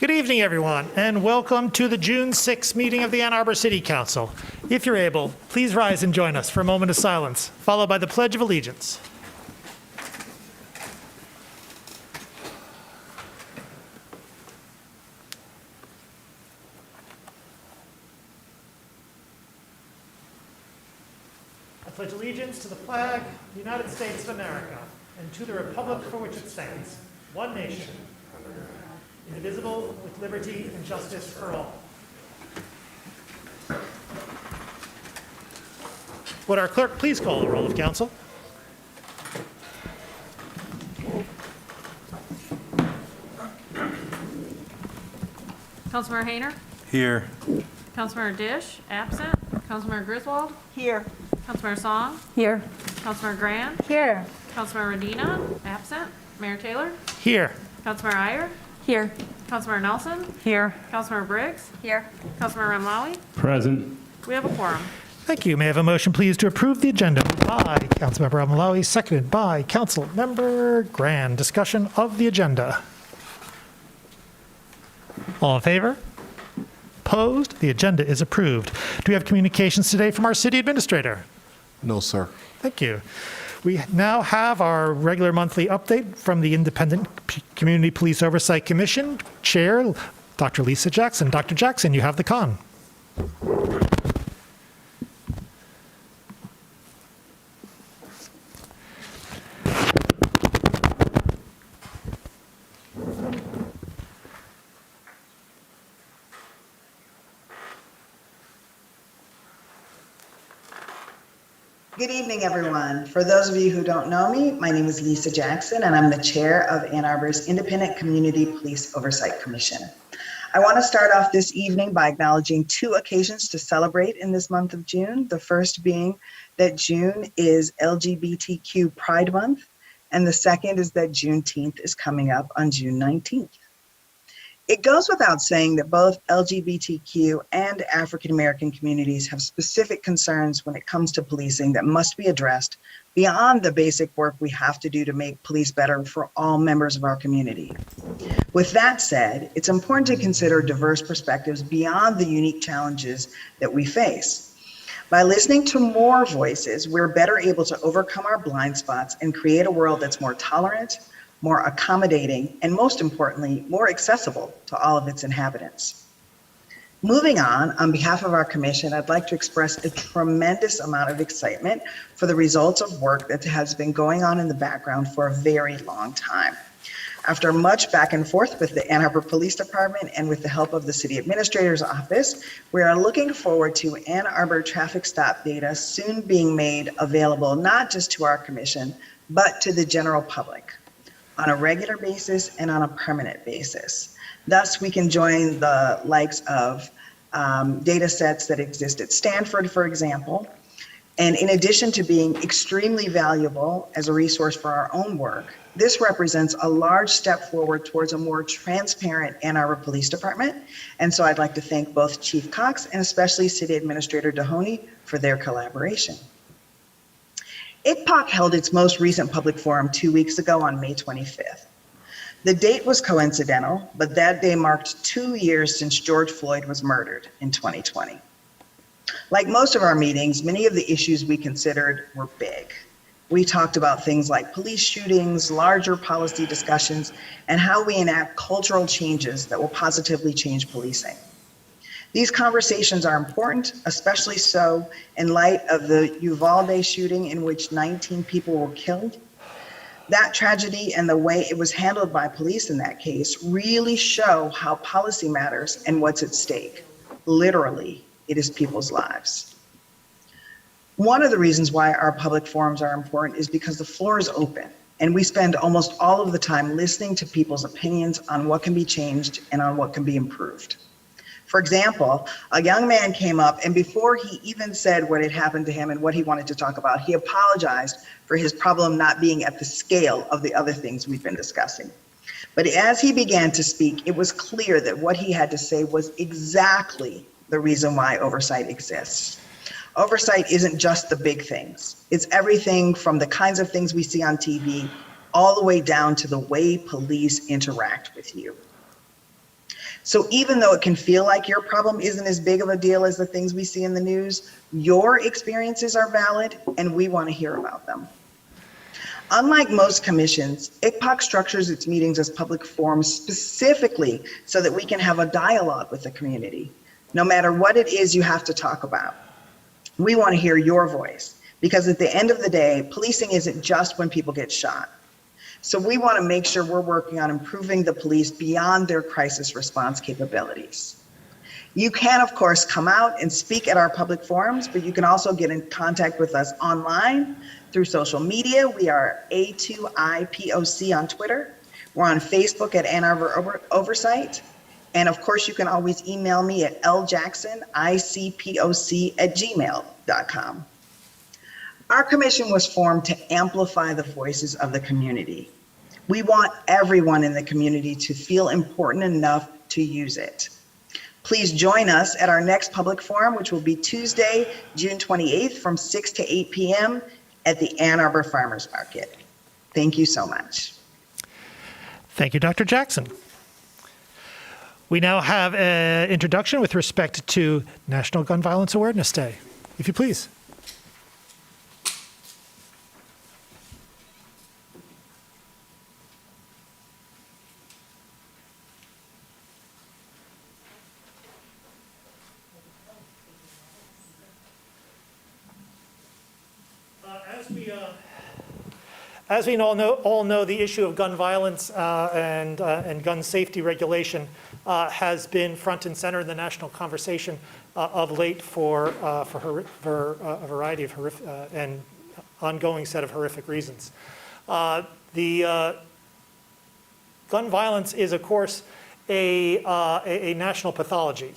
Good evening, everyone, and welcome to the June 6th meeting of the Ann Arbor City Council. If you're able, please rise and join us for a moment of silence, followed by the Pledge of Allegiance. I pledge allegiance to the flag of the United States of America and to the republic for which it stands, one nation, indivisible, with liberty and justice for all. Would our clerk please call the roll of council? Councilmember Hayner? Here. Councilmember Dish, absent. Councilmember Griswold? Here. Councilmember Song? Here. Councilmember Grand? Here. Councilmember Medina, absent. Mayor Taylor? Here. Councilmember Iyer? Here. Councilmember Nelson? Here. Councilmember Briggs? Here. Councilmember Ramlawi? Present. We have a quorum. Thank you. May I have a motion, please, to approve the agenda by Councilmember Malawi, seconded by Councilmember Grand. Discussion of the agenda. All in favor? Opposed? The agenda is approved. Do we have communications today from our city administrator? No, sir. Thank you. We now have our regular monthly update from the Independent Community Police Oversight Commission Chair, Dr. Lisa Jackson. Dr. Jackson, you have the con. Good evening, everyone. For those of you who don't know me, my name is Lisa Jackson, and I'm the chair of Ann Arbor's Independent Community Police Oversight Commission. I want to start off this evening by acknowledging two occasions to celebrate in this month of June. The first being that June is LGBTQ Pride Month, and the second is that Juneteenth is coming up on June 19th. It goes without saying that both LGBTQ and African American communities have specific concerns when it comes to policing that must be addressed beyond the basic work we have to do to make police better for all members of our community. With that said, it's important to consider diverse perspectives beyond the unique challenges that we face. By listening to more voices, we're better able to overcome our blind spots and create a world that's more tolerant, more accommodating, and most importantly, more accessible to all of its inhabitants. Moving on behalf of our commission, I'd like to express a tremendous amount of excitement for the results of work that has been going on in the background for a very long time. After much back and forth with the Ann Arbor Police Department and with the help of the City Administrator's Office, we are looking forward to Ann Arbor traffic stop data soon being made available not just to our commission, but to the general public on a regular basis and on a permanent basis. Thus, we can join the likes of data sets that exist at Stanford, for example. And in addition to being extremely valuable as a resource for our own work, this represents a large step forward towards a more transparent Ann Arbor Police Department. And so I'd like to thank both Chief Cox and especially City Administrator Dohoney for their collaboration. ICPOC held its most recent public forum 2 weeks ago on May 25th. The date was coincidental, but that day marked 2 years since George Floyd was murdered in 2020. Like most of our meetings, many of the issues we considered were big. We talked about things like police shootings, larger policy discussions, and how we enact cultural changes that will positively change policing. These conversations are important, especially so in light of the Uvalde shooting in which 19 people were killed. That tragedy and the way it was handled by police in that case really show how policy matters and what's at stake. Literally, it is people's lives. One of the reasons why our public forums are important is because the floor is open and we spend almost all of the time listening to people's opinions on what can be changed and on what can be improved. For example, a young man came up and before he even said what had happened to him and what he wanted to talk about, he apologized for his problem not being at the scale of the other things we've been discussing. But as he began to speak, it was clear that what he had to say was exactly the reason why oversight exists. Oversight isn't just the big things. It's everything from the kinds of things we see on TV all the way down to the way police interact with you. So even though it can feel like your problem isn't as big of a deal as the things we see in the news, your experiences are valid and we want to hear about them. Unlike most commissions, ICPOC structures its meetings as public forums specifically so that we can have a dialogue with the community, no matter what it is you have to talk about. We want to hear your voice because at the end of the day, policing isn't just when people get shot. So we want to make sure we're working on improving the police beyond their crisis response capabilities. You can, of course, come out and speak at our public forums, but you can also get in contact with us online through social media. We are A2IPOC on Twitter. We're on Facebook at Ann Arbor Oversight. And of course, you can always email me at ljacksonicpoc@gmail.com. Our commission was formed to amplify the voices of the community. We want everyone in the community to feel important enough to use it. Please join us at our next public forum, which will be Tuesday, June 28th from 6 to 8 p.m. at the Ann Arbor Farmers Market. Thank you so much. Thank you, Dr. Jackson. We now have an introduction with respect to National Gun Violence Awareness Day. If you please. As we all know, the issue of gun violence and gun safety regulation has been front and center in the national conversation of late for a variety of horrific and ongoing set of horrific reasons. The gun violence is, of course, a national pathology,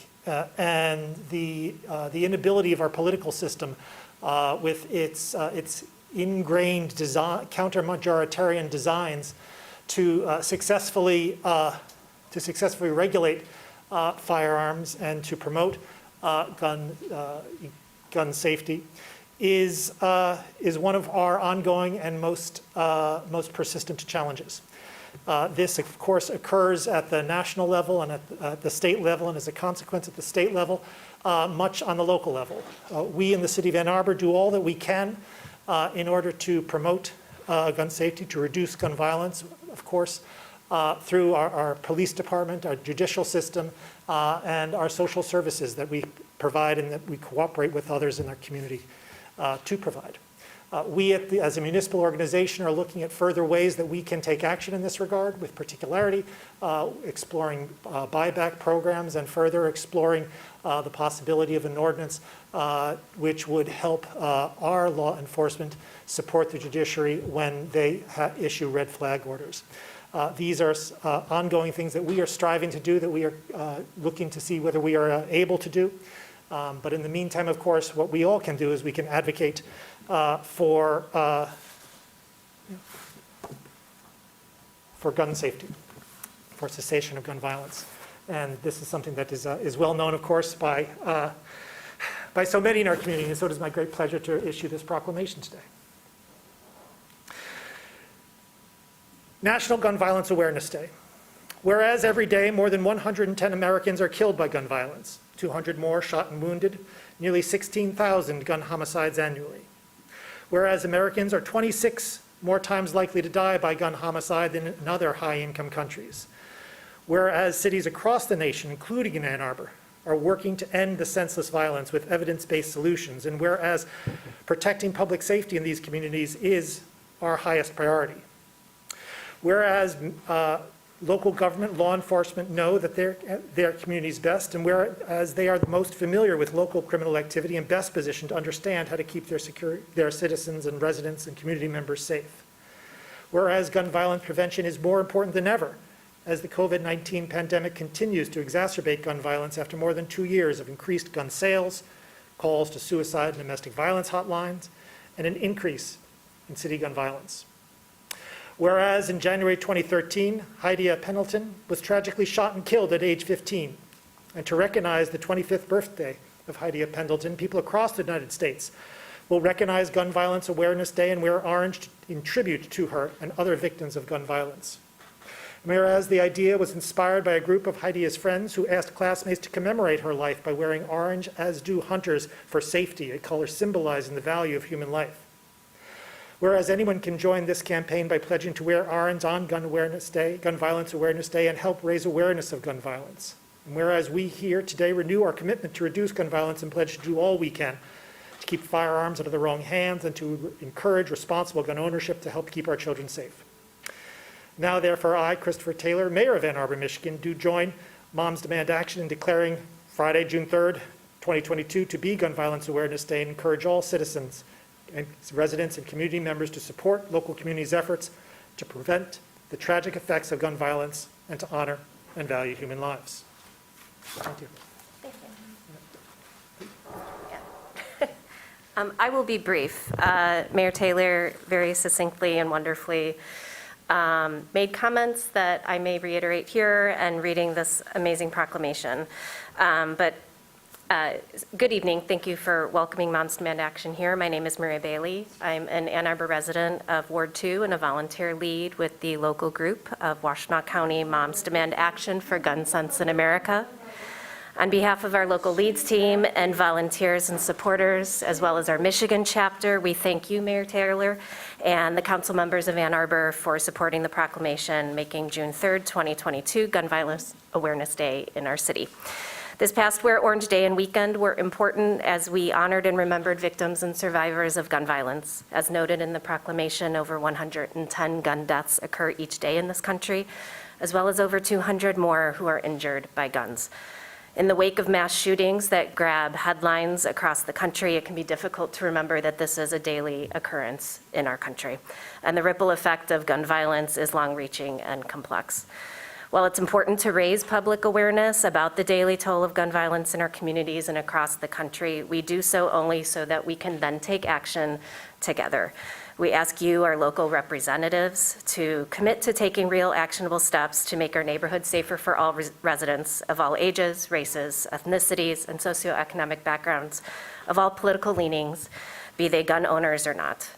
and the inability of our political system with its ingrained counter-majoritarian designs to successfully regulate firearms and to promote gun safety is one of our ongoing and most persistent challenges. This, of course, occurs at the national level and at the state level, and as a consequence at the state level, much on the local level. We in the city of Ann Arbor do all that we can in order to promote gun safety, to reduce gun violence, of course, through our police department, our judicial system, and our social services that we provide and that we cooperate with others in our community to provide. We, as a municipal organization, are looking at further ways that we can take action in this regard with particularity, exploring buyback programs and further exploring the possibility of an ordinance which would help our law enforcement support the judiciary when they issue red flag orders. These are ongoing things that we are striving to do, that we are looking to see whether we are able to do. But in the meantime, of course, what we all can do is we can advocate for gun safety, for cessation of gun violence. And this is something that is well known, of course, by so many in our community, and so it is my great pleasure to issue this proclamation today. National Gun Violence Awareness Day. Whereas every day more than 110 Americans are killed by gun violence, 200 more shot and wounded, nearly 16,000 gun homicides annually. Whereas Americans are 26 more times likely to die by gun homicide than in other high-income countries. Whereas cities across the nation, including in Ann Arbor, are working to end the senseless violence with evidence-based solutions, and whereas protecting public safety in these communities is our highest priority. Whereas local government, law enforcement know that their communities best, and whereas they are the most familiar with local criminal activity and best positioned to understand how to keep their citizens and residents and community members safe. Whereas gun violence prevention is more important than ever, as the COVID-19 pandemic continues to exacerbate gun violence after more than 2 years of increased gun sales, calls to suicide and domestic violence hotlines, and an increase in city gun violence. Whereas in January 2013, Heidi Pendleton was tragically shot and killed at age 15. And to recognize the 25th birthday of Heidi Pendleton, people across the United States will recognize Gun Violence Awareness Day and wear orange in tribute to her and other victims of gun violence. Whereas the idea was inspired by a group of Heidi's friends who asked classmates to commemorate her life by wearing orange, as do hunters for safety, a color symbolizing the value of human life. Whereas anyone can join this campaign by pledging to wear orange on Gun Violence Awareness Day, and help raise awareness of gun violence. And whereas we here today renew our commitment to reduce gun violence and pledge to do all we can to keep firearms out of the wrong hands and to encourage responsible gun ownership to help keep our children safe. Now, therefore, I, Christopher Taylor, Mayor of Ann Arbor, Michigan, do join Moms Demand Action in declaring Friday, June 3rd, 2022 to be Gun Violence Awareness Day, and encourage all citizens and residents and community members to support local communities' efforts to prevent the tragic effects of gun violence and to honor and value human lives. Thank you. Thank you. Yeah. I will be brief. Mayor Taylor very succinctly and wonderfully made comments that I may reiterate here and reading this amazing proclamation. Good evening. Thank you for welcoming Moms Demand Action here. My name is Maria Bailey. I'm an Ann Arbor resident of Ward 2 and a volunteer lead with the local group of Washtenaw County Moms Demand Action for Gun Sense in America. On behalf of our local leads team and volunteers and supporters, as well as our Michigan chapter, we thank you, Mayor Taylor, and the council members of Ann Arbor for supporting the proclamation, making June 3rd, 2022 Gun Violence Awareness Day in our city. This past Wear Orange Day and weekend were important as we honored and remembered victims and survivors of gun violence. As noted in the proclamation, over 110 gun deaths occur each day in this country, as well as over 200 more who are injured by guns. In the wake of mass shootings that grab headlines across the country, it can be difficult to remember that this is a daily occurrence in our country. And the ripple effect of gun violence is long-reaching and complex. While it's important to raise public awareness about the daily toll of gun violence in our communities and across the country, we do so only so that we can then take action together. We ask you, our local representatives, to commit to taking real actionable steps to make our neighborhoods safer for all residents of all ages, races, ethnicities, and socioeconomic backgrounds, of all political leanings, be they gun owners or not.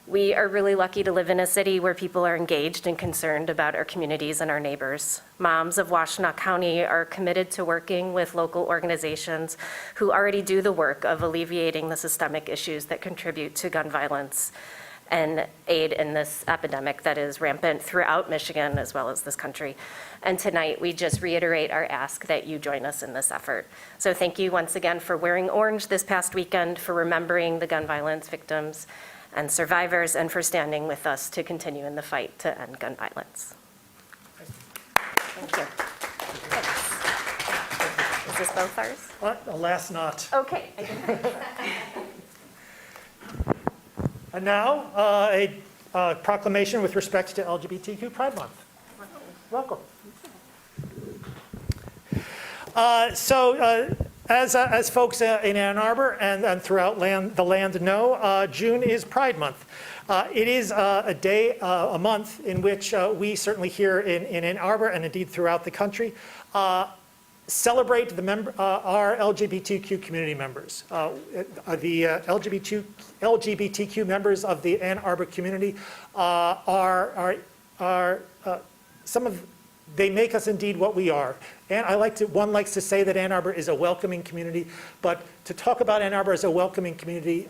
We are really lucky to live in a city where people are engaged and concerned about our communities and our neighbors. Moms of Washtenaw County are committed to working with local organizations who already do the work of alleviating the systemic issues that contribute to gun violence and aid in this epidemic that is rampant throughout Michigan as well as this country. And tonight, we just reiterate our ask that you join us in this effort. So thank you once again for wearing orange this past weekend, for remembering the gun violence victims and survivors, and for standing with us to continue in the fight to end gun violence. Thank you. Thanks. Is this both ours? Alas not. Okay. And now, a proclamation with respect to LGBTQ Pride Month. Welcome. As folks in Ann Arbor and throughout the land know, June is Pride Month. It is a day, a month in which we certainly here in Ann Arbor and indeed throughout the country celebrate our LGBTQ community members. The LGBTQ members of the Ann Arbor community they make us indeed what we are. And one likes to say that Ann Arbor is a welcoming community, but to talk about Ann Arbor as a welcoming community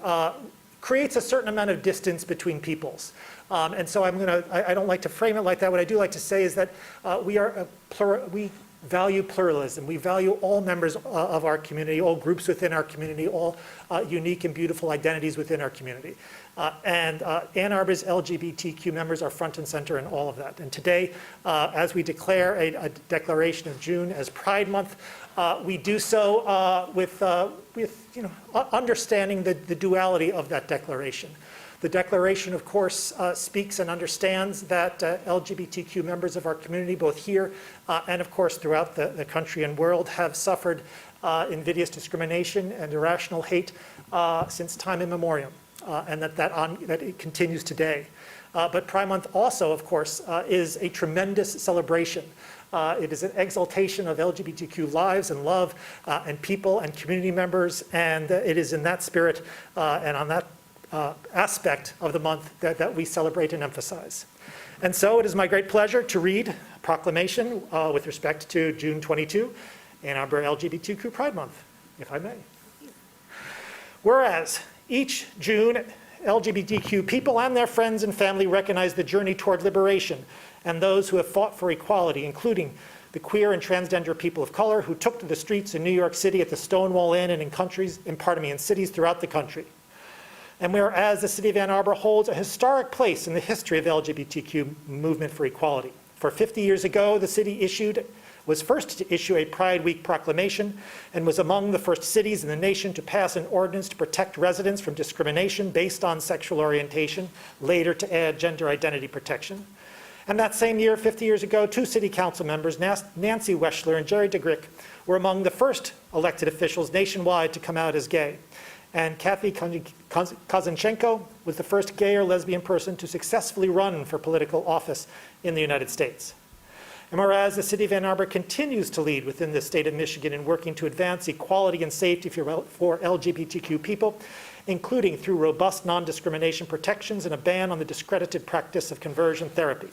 creates a certain amount of distance between peoples. And so I don't like to frame it like that. What I do like to say is that we value pluralism. We value all members of our community, all groups within our community, all unique and beautiful identities within our community. And Ann Arbor's LGBTQ members are front and center in all of that. And today, as we declare a declaration of June as Pride Month, we do so with understanding the duality of that declaration. The declaration, of course, speaks and understands that LGBTQ members of our community, both here and, of course, throughout the country and world, have suffered invidious discrimination and irrational hate since time immemorial, and that it continues today. But Pride Month also, of course, is a tremendous celebration. It is an exaltation of LGBTQ lives and love and people and community members, and it is in that spirit and on that aspect of the month that we celebrate and emphasize. And so it is my great pleasure to read Proclamation with respect to June 22, Ann Arbor LGBTQ Pride Month, if I may. Whereas each June, LGBTQ people and their friends and family recognize the journey toward liberation and those who have fought for equality, including the queer and transgender people of color who took to the streets in New York City at the Stonewall Inn and in cities throughout the country. And whereas the city of Ann Arbor holds a historic place in the history of LGBTQ movement for equality. For 50 years ago, the city was first to issue a Pride Week proclamation and was among the first cities in the nation to pass an ordinance to protect residents from discrimination based on sexual orientation, later to add gender identity protection. And that same year, 50 years ago, 2 city council members, Nancy Weschler and Jerry DeGrick, were among the first elected officials nationwide to come out as gay. And Kathy Kozanchenko was the first gay or lesbian person to successfully run for political office in the United States. And whereas the city of Ann Arbor continues to lead within the state of Michigan in working to advance equality and safety for LGBTQ people, including through robust non-discrimination protections and a ban on the discredited practice of conversion therapy.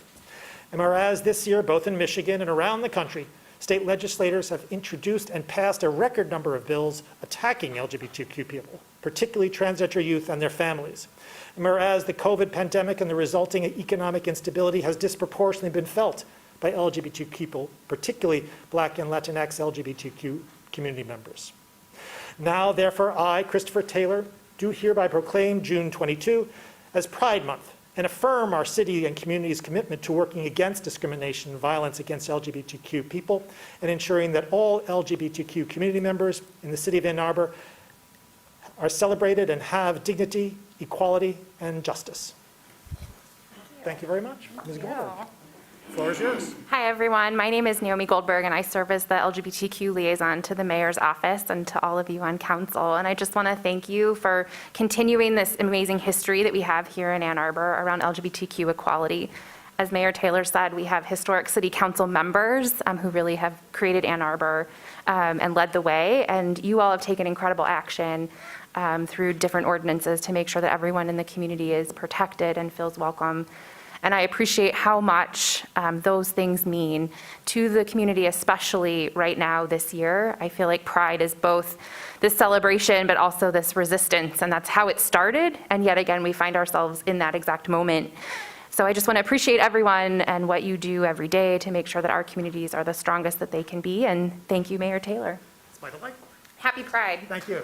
And whereas this year, both in Michigan and around the country, state legislators have introduced and passed a record number of bills attacking LGBTQ people, particularly transgender youth and their families. And whereas the COVID pandemic and the resulting economic instability has disproportionately been felt by LGBTQ people, particularly Black and Latinx LGBTQ community members. Now, therefore, I, Christopher Taylor, do hereby proclaim June 22 as Pride Month and affirm our city and community's commitment to working against discrimination and violence against LGBTQ people and ensuring that all LGBTQ community members in the city of Ann Arbor are celebrated and have dignity, equality, and justice. Thank you very much. Ms. Goldberg, the floor is yours. Hi, everyone. My name is Naomi Goldberg, and I serve as the LGBTQ liaison to the mayor's office and to all of you on council. And I just want to thank you for continuing this amazing history that we have here in Ann Arbor around LGBTQ equality. As Mayor Taylor said, we have historic city council members who really have created Ann Arbor and led the way. And you all have taken incredible action through different ordinances to make sure that everyone in the community is protected and feels welcome. And I appreciate how much those things mean to the community, especially right now this year. I feel like Pride is both this celebration, but also this resistance, and that's how it started. And yet again, we find ourselves in that exact moment. So I just want to appreciate everyone and what you do every day to make sure that our communities are the strongest that they can be. And thank you, Mayor Taylor. It's my delight. Happy Pride. Thank you.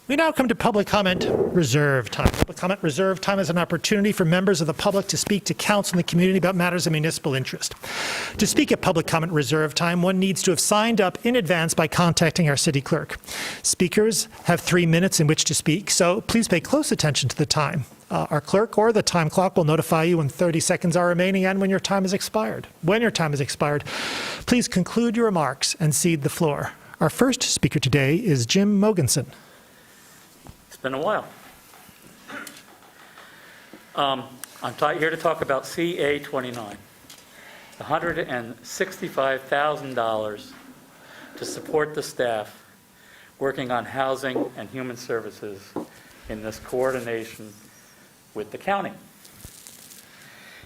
We now come to public comment reserve time. Public comment reserve time is an opportunity for members of the public to speak to council and the community about matters of municipal interest. To speak at public comment reserve time, one needs to have signed up in advance by contacting our city clerk. Speakers have 3 minutes in which to speak, so please pay close attention to the time. Our clerk or the time clock will notify you when 30 seconds are remaining and when your time has expired. When your time has expired, please conclude your remarks and cede the floor. Our first speaker today is Jim Mogensen. It's been a while. I'm here to talk about CA 29, $165,000 to support the staff working on housing and human services in this coordination with the county.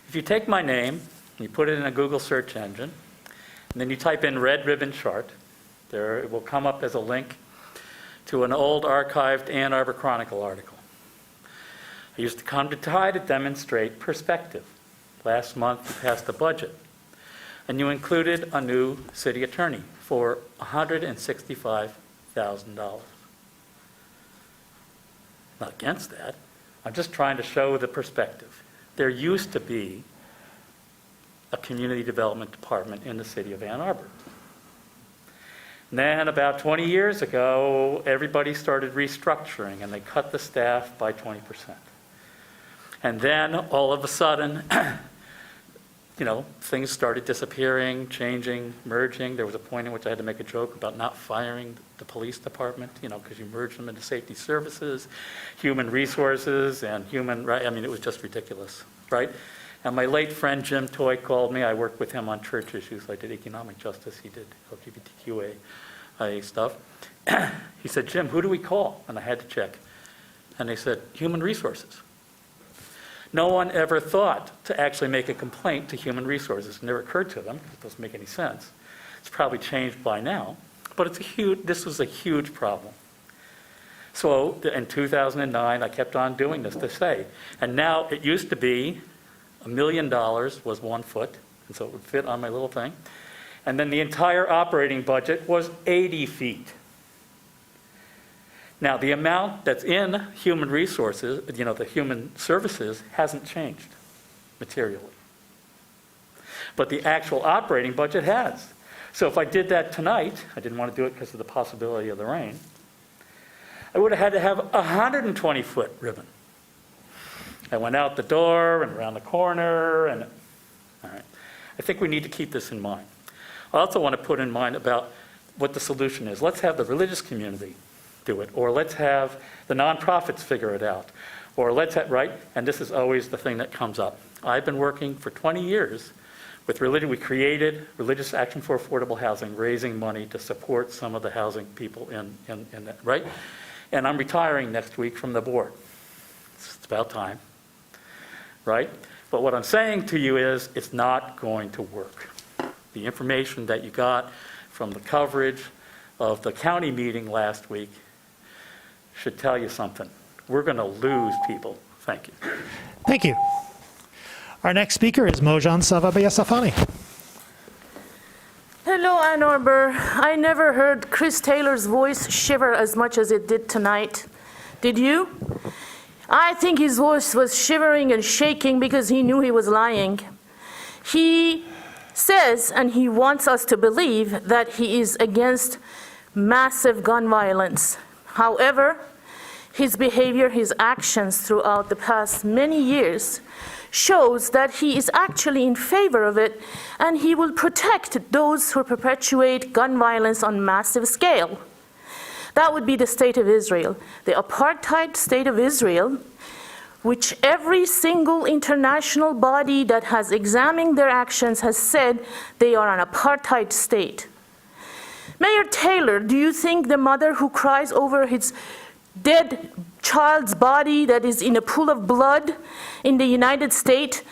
If you take my name, you put it in a Google search engine, and then you type in red ribbon chart, there it will come up as a link to an old archived Ann Arbor Chronicle article. I used to come to try to demonstrate perspective. Last month, you passed the budget, and you included a new city attorney for $165,000. Not against that. I'm just trying to show the perspective. There used to be a community development department in the city of Ann Arbor. And then about 20 years ago, everybody started restructuring, and they cut the staff by 20%. And then, all of a sudden, things started disappearing, changing, merging. There was a point in which I had to make a joke about not firing the police department, because you merged them into safety services, human resources, and human, right? I mean, it was just ridiculous, right? And my late friend Jim Toy called me. I worked with him on church issues. I did economic justice. He did LGBTQA stuff. He said, Jim, who do we call? And I had to check. And they said, human resources. No one ever thought to actually make a complaint to human resources. It never occurred to them. It doesn't make any sense. It's probably changed by now. But this was a huge problem. So in 2009, I kept on doing this to say. And now it used to be $1 million was 1 foot, and so it would fit on my little thing. And then the entire operating budget was 80 feet. Now, the amount that's in human resources, the human services, hasn't changed materially. But the actual operating budget has. So if I did that tonight, I didn't want to do it because of the possibility of the rain, I would have had to have a 120-foot ribbon. I went out the door and around the corner, and all right. I think we need to keep this in mind. I also want to put in mind about what the solution is. Let's have the religious community do it, or let's have the nonprofits figure it out, or let's have, right? And this is always the thing that comes up. I've been working for 20 years with religion. We created Religious Action for Affordable Housing, raising money to support some of the housing people in that, right? And I'm retiring next week from the board. It's about time, right? But what I'm saying to you is it's not going to work. The information that you got from the coverage of the county meeting last week should tell you something. We're going to lose people. Thank you. Thank you. Our next speaker is Mojan Savabiasafani. Hello, Ann Arbor. I never heard Chris Taylor's voice shiver as much as it did tonight. Did you? I think his voice was shivering and shaking because he knew he was lying. He says, and he wants us to believe, that he is against massive gun violence. However, his behavior, his actions throughout the past many years shows that he is actually in favor of it, and he will protect those who perpetuate gun violence on massive scale. That would be the state of Israel. The apartheid state of Israel, which every single international body that has examined their actions has said they are an apartheid state. Mayor Taylor, do you think the mother who cries over his dead child's body that is in a pool of blood in the United States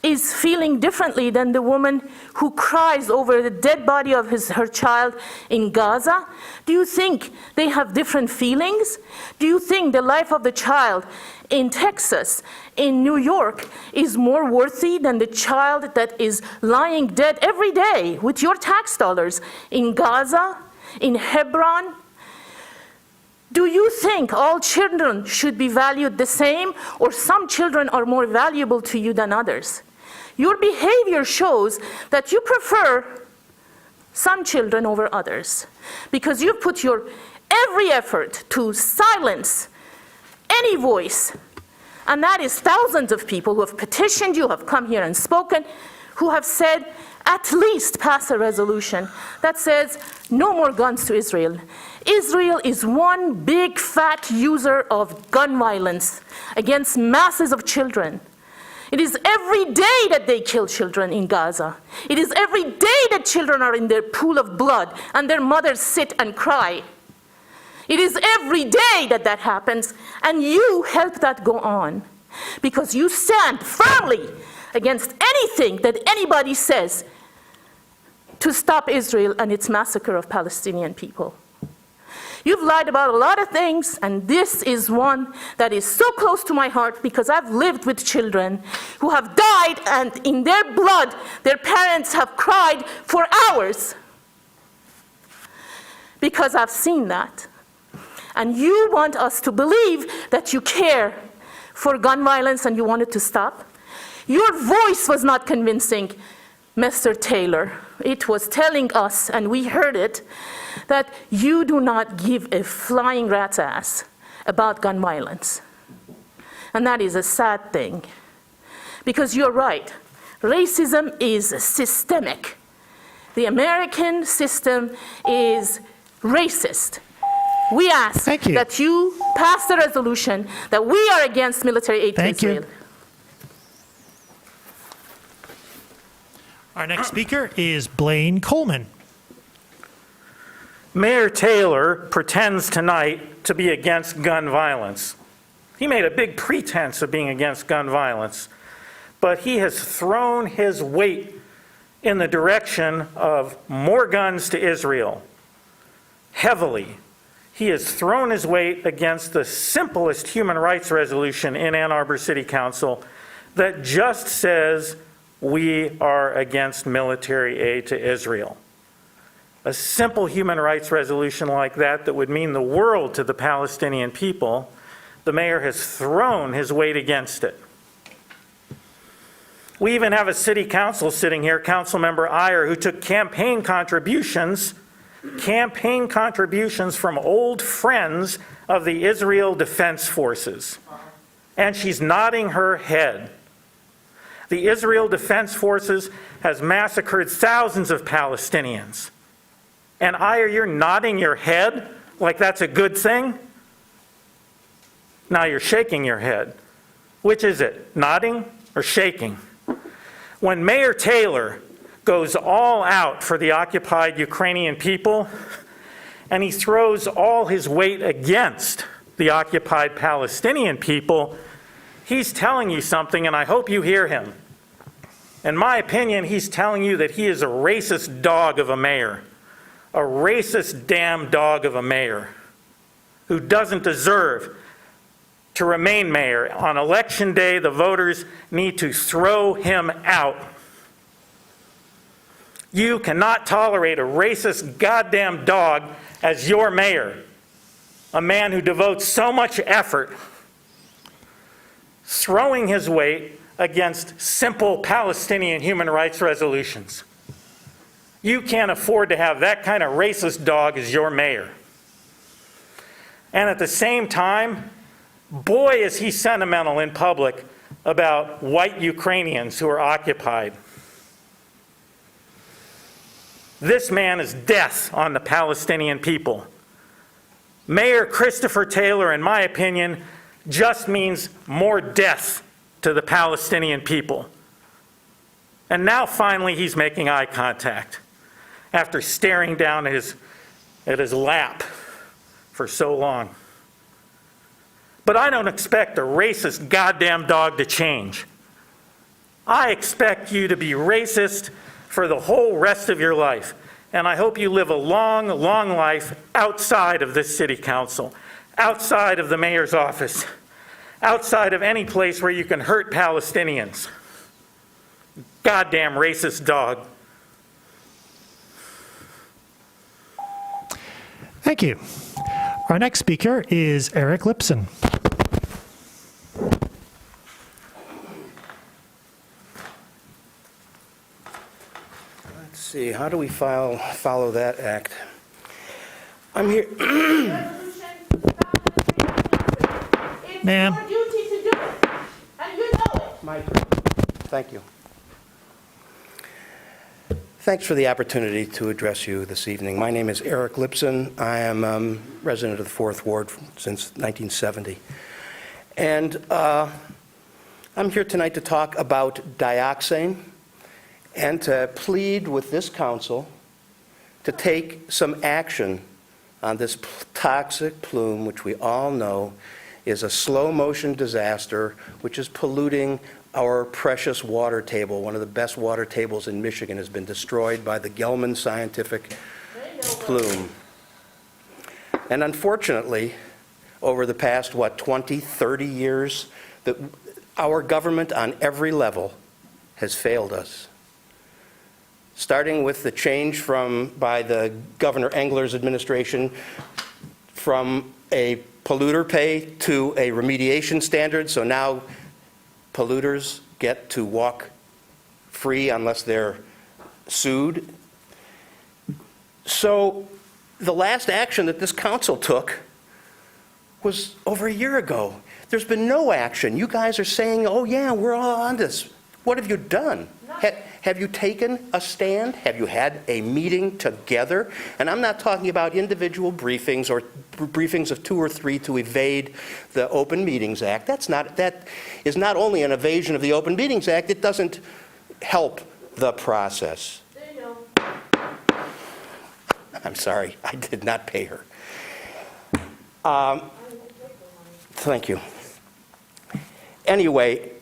is feeling differently than the woman who cries over the dead body of her child in Gaza? Do you think they have different feelings? Do you think the life of the child in Texas, in New York, is more worthy than the child that is lying dead every day with your tax dollars in Gaza, in Hebron? Do you think all children should be valued the same, or some children are more valuable to you than others? Your behavior shows that you prefer some children over others because you put your every effort to silence any voice. And that is thousands of people who have petitioned you, have come here and spoken, who have said, at least pass a resolution that says no more guns to Israel. Israel is one big fat user of gun violence against masses of children. It is every day that they kill children in Gaza. It is every day that children are in their pool of blood and their mothers sit and cry. It is every day that that happens, and you help that go on because you stand firmly against anything that anybody says to stop Israel and its massacre of Palestinian people. You've lied about a lot of things, and this is one that is so close to my heart because I've lived with children who have died, and in their blood, their parents have cried for hours because I've seen that. And you want us to believe that you care for gun violence and you want it to stop? Your voice was not convincing, Mr. Taylor. It was telling us, and we heard it, that you do not give a flying rat's ass about gun violence. And that is a sad thing. Because you're right. Racism is systemic. The American system is racist. We ask Thank you. that you pass the resolution that we are against military aid to Thank you. Israel. Our next speaker is Blaine Coleman. Mayor Taylor pretends tonight to be against gun violence. He made a big pretense of being against gun violence, but he has thrown his weight in the direction of more guns to Israel, heavily. He has thrown his weight against the simplest human rights resolution in Ann Arbor City Council that just says we are against military aid to Israel. A simple human rights resolution like that would mean the world to the Palestinian people, the mayor has thrown his weight against it. We even have a city council sitting here, Councilmember Iyer, who took campaign contributions from old friends of the Israel Defense Forces. And she's nodding her head. The Israel Defense Forces has massacred thousands of Palestinians. And Iyer, you're nodding your head like that's a good thing? Now you're shaking your head. Which is it, nodding or shaking? When Mayor Taylor goes all out for the occupied Ukrainian people, and he throws all his weight against the occupied Palestinian people, he's telling you something, and I hope you hear him. In my opinion, he's telling you that he is a racist dog of a mayor, a racist damn dog of a mayor who doesn't deserve to remain mayor. On election day, the voters need to throw him out. You cannot tolerate a racist goddamn dog as your mayor, a man who devotes so much effort throwing his weight against simple Palestinian human rights resolutions. You can't afford to have that kind of racist dog as your mayor. And at the same time, boy, is he sentimental in public about white Ukrainians who are occupied. This man is death on the Palestinian people. Mayor Christopher Taylor, in my opinion, just means more death to the Palestinian people. And now finally he's making eye contact after staring down at his lap for so long. But I don't expect a racist goddamn dog to change. I expect you to be racist for the whole rest of your life. And I hope you live a long, long life outside of this city council, outside of the mayor's office, outside of any place where you can hurt Palestinians. Goddamn racist dog. Thank you. Our next speaker is Eric Lipson. Let's see, how do we follow that act? I'm here. Ma'am. It's your duty to do it, and you know it. Mike, thank you. Thanks for the opportunity to address you this evening. My name is Eric Lipson. I am resident of the 4th Ward since 1970. And I'm here tonight to talk about dioxane and to plead with this council to take some action on this toxic plume, which we all know is a slow-motion disaster, which is polluting our precious water table. One of the best water tables in Michigan has been destroyed by the Gelman scientific plume. And unfortunately, over the past, 20, 30 years, our government on every level has failed us. Starting with the change by the Governor Engler's administration from a polluter pay to a remediation standard. So now polluters get to walk free unless they're sued. So the last action that this council took was over a year ago. There's been no action. You guys are saying, oh yeah, we're all on this. What have you done? None. Have you taken a stand? Have you had a meeting together? And I'm not talking about individual briefings or briefings of 2 or 3 to evade the Open Meetings Act. That is not only an evasion of the Open Meetings Act, it doesn't help the process. I'm sorry, I did not pay her. Thank you. Anyway,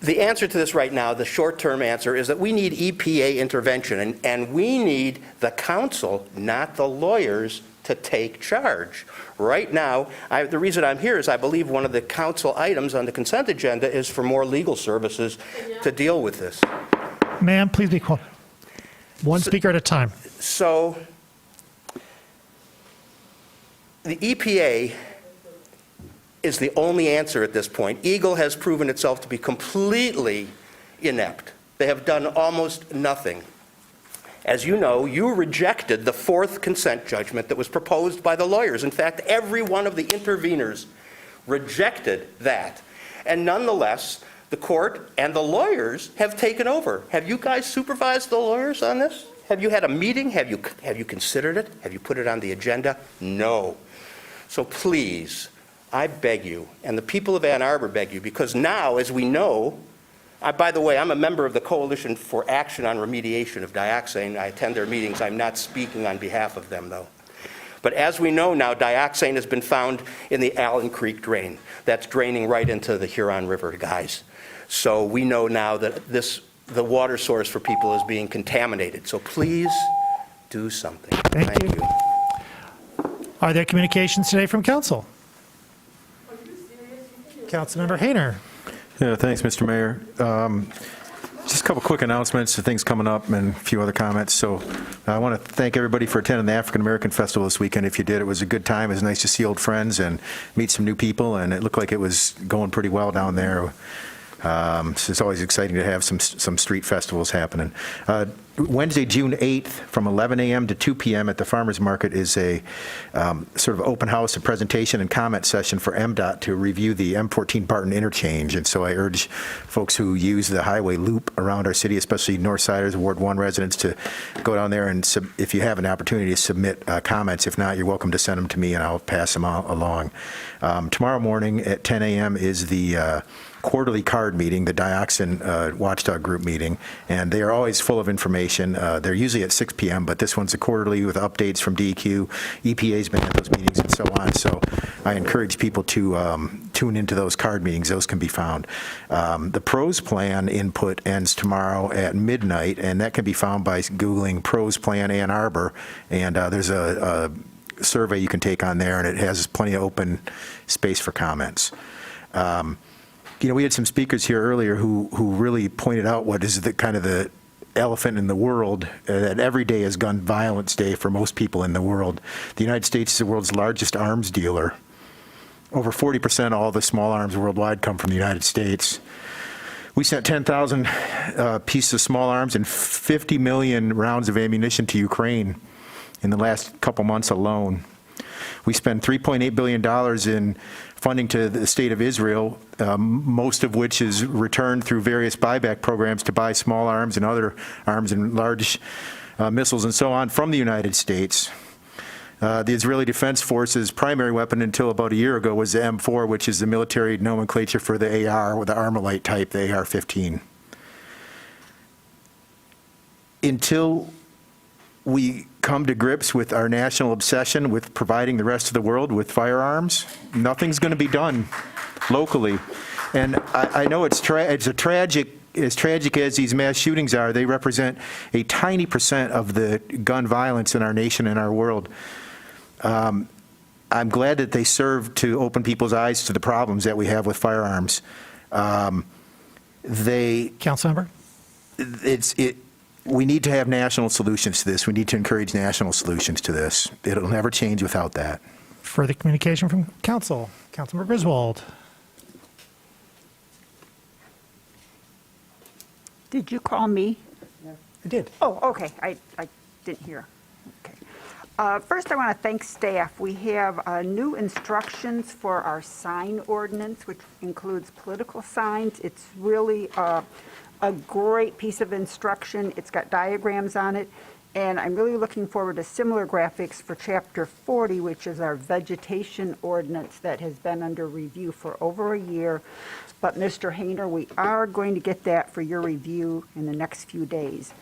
the answer to this right now, the short-term answer, is that we need EPA intervention, and we need the council, not the lawyers, to take charge. Right now, the reason I'm here is I believe one of the council items on the consent agenda is for more legal services to deal with this. Ma'am, please be quiet. One speaker at a time. So, the EPA is the only answer at this point. Eagle has proven itself to be completely inept. They have done almost nothing. As you know, you rejected the 4th consent judgment that was proposed by the lawyers. In fact, every one of the interveners rejected that. And nonetheless, the court and the lawyers have taken over. Have you guys supervised the lawyers on this? Have you had a meeting? Have you considered it? Have you put it on the agenda? No. So please, I beg you, and the people of Ann Arbor beg you, because now, as we know, by the way, I'm a member of the Coalition for Action on Remediation of Dioxane. I attend their meetings. I'm not speaking on behalf of them, though. But as we know now, dioxane has been found in the Allen Creek drain. That's draining right into the Huron River, guys. So we know now that the water source for people is being contaminated. So please do something. Thank you. Are there communications today from council? Councilmember Hayner. Yeah, thanks, Mr. Mayor. Just a couple quick announcements, things coming up, and a few other comments. So I want to thank everybody for attending the African American Festival this weekend. If you did, it was a good time. It was nice to see old friends and meet some new people, and it looked like it was going pretty well down there. So it's always exciting to have some street festivals happening. Wednesday, June 8th, from 11 a.m. to 2 p.m. at the Farmers Market is a sort of open house, a presentation and comment session for MDOT to review the M14 Barton interchange. And so I urge folks who use the highway loop around our city, especially Northsiders, Ward 1 residents, to go down there and, if you have an opportunity, to submit comments. If not, you're welcome to send them to me and I'll pass them along. Tomorrow morning at 10 a.m. is the quarterly card meeting, the Dioxin Watchdog group meeting, and they are always full of information. They're usually at 6 p.m., but this one's a quarterly with updates from DEQ. EPA's been at those meetings and so on, so I encourage people to tune into those card meetings. Those can be found. The PROS plan input ends tomorrow at midnight, and that can be found by Googling PROS plan Ann Arbor, and there's a survey you can take on there, and it has plenty of open space for comments. You know, we had some speakers here earlier who really pointed out what is the kind of the elephant in the world, that every day is Gun Violence Day for most people in the world. The United States is the world's largest arms dealer. Over 40% of all the small arms worldwide come from the United States. We sent 10,000 pieces of small arms and 50 million rounds of ammunition to Ukraine in the last couple months alone. We spend $3.8 billion in funding to the state of Israel, most of which is returned through various buyback programs to buy small arms and other arms and large missiles and so on from the United States. The Israeli Defense Force's primary weapon until about a year ago was the M4, which is the military nomenclature for the AR, or the Armalite type, the AR-15. Until we come to grips with our national obsession with providing the rest of the world with firearms, nothing's going to be done locally. And I know it's as tragic as these mass shootings are. They represent a tiny percent of the gun violence in our nation and our world. I'm glad that they serve to open people's eyes to the problems that we have with firearms. Councilmember? We need to have national solutions to this. We need to encourage national solutions to this. It'll never change without that. Further communication from council. Councilmember Griswold. Did you call me? I did. Oh, okay. I didn't hear. Okay. First, I want to thank staff. We have new instructions for our sign ordinance, which includes political signs. It's really a great piece of instruction. It's got diagrams on it, and I'm really looking forward to similar graphics for Chapter 40, which is our vegetation ordinance that has been under review for over a year. But Mr. Hayner, we are going to get that for your review in the next few days.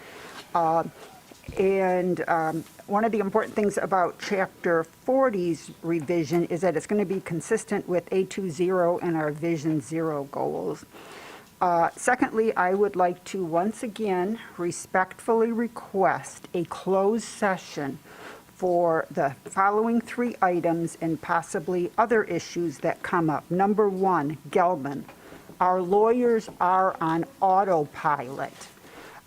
One of the important things about Chapter 40's revision is that it's going to be consistent with A20 and our Vision Zero goals. Secondly, I would like to once again respectfully request a closed session for the following 3 items and possibly other issues that come up. Number 1, Gelman. Our lawyers are on autopilot.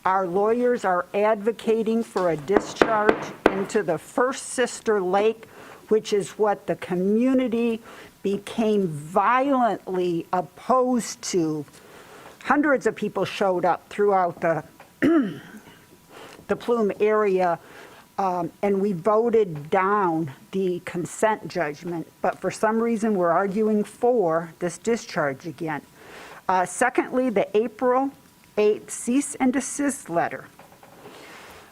Our lawyers are advocating for a discharge into the First Sister Lake, which is what the community became violently opposed to. Hundreds of people showed up throughout the Plume area, and we voted down the consent judgment. But for some reason, we're arguing for this discharge again. Secondly, the April 8th cease and desist letter.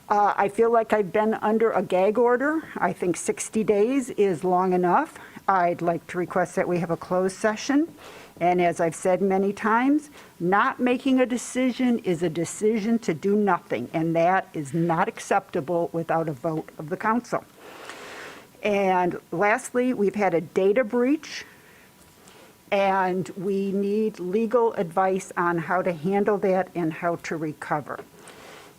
I feel like I've been under a gag order. I think 60 days is long enough. I'd like to request that we have a closed session. And as I've said many times, not making a decision is a decision to do nothing, and that is not acceptable without a vote of the council. And lastly, we've had a data breach, and we need legal advice on how to handle that and how to recover.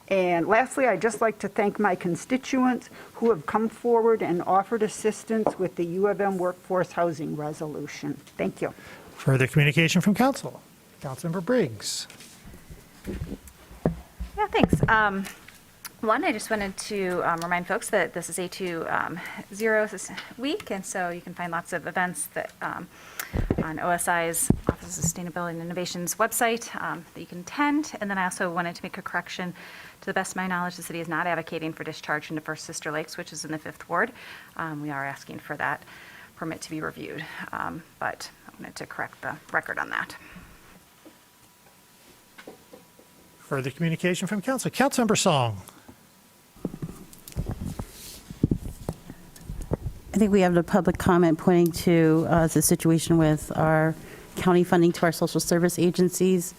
And lastly, I'd just like to thank my constituents who have come forward and offered assistance with the U of M workforce housing resolution. Thank you. Further communication from council. Councilmember Briggs. Yeah, thanks. One, I just wanted to remind folks that this is A20 week, and so you can find lots of events that on OSI's Office of Sustainability and Innovation's website that you can attend. And then I also wanted to make a correction. To the best of my knowledge, the city is not advocating for discharge into First Sister Lakes, which is in the 5th Ward. We are asking for that permit to be reviewed, but I wanted to correct the record on that. Further communication from council. Councilmember Song. I think we have the public comment pointing to the situation with our county funding to our social service agencies.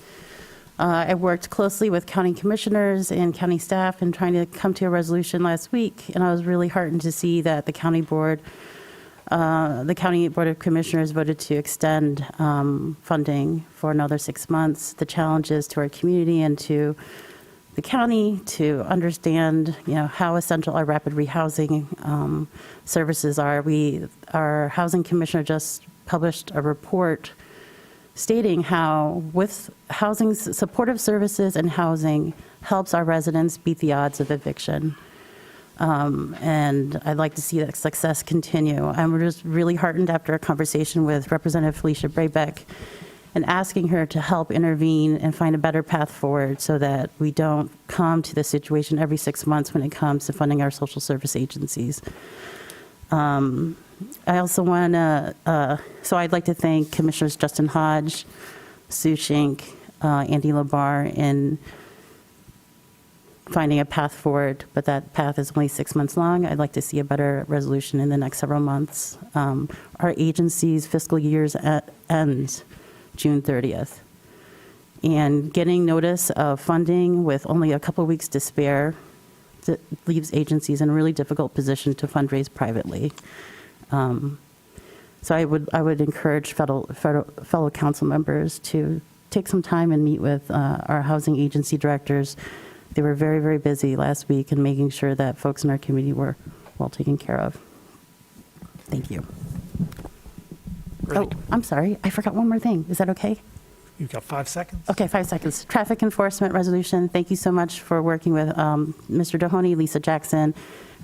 I worked closely with county commissioners and county staff in trying to come to a resolution last week, and I was really heartened to see that the county board of commissioners voted to extend funding for another 6 months. The challenge is to our community and to the county to understand, how essential our rapid rehousing services are. Our housing commissioner just published a report stating how with housing, supportive services and housing helps our residents beat the odds of eviction. And I'd like to see that success continue. I'm just really heartened after a conversation with Representative Felicia Braybeck and asking her to help intervene and find a better path forward so that we don't come to this situation every 6 months when it comes to funding our social service agencies. I also want to, so I'd like to thank Commissioners Justin Hodge, Sue Schenck, Andy Labar in finding a path forward, but that path is only 6 months long. I'd like to see a better resolution in the next several months. Our agency's fiscal years ends June 30th. And getting notice of funding with only a couple weeks to spare leaves agencies in a really difficult position to fundraise privately. So I would encourage fellow council members to take some time and meet with our housing agency directors. They were very, very busy last week in making sure that folks in our community were well taken care of. Thank you. Oh, I'm sorry. I forgot one more thing. Is that okay? You've got 5 seconds. Okay, 5 seconds. Traffic enforcement resolution. Thank you so much for working with Mr. Dohoney, Lisa Jackson.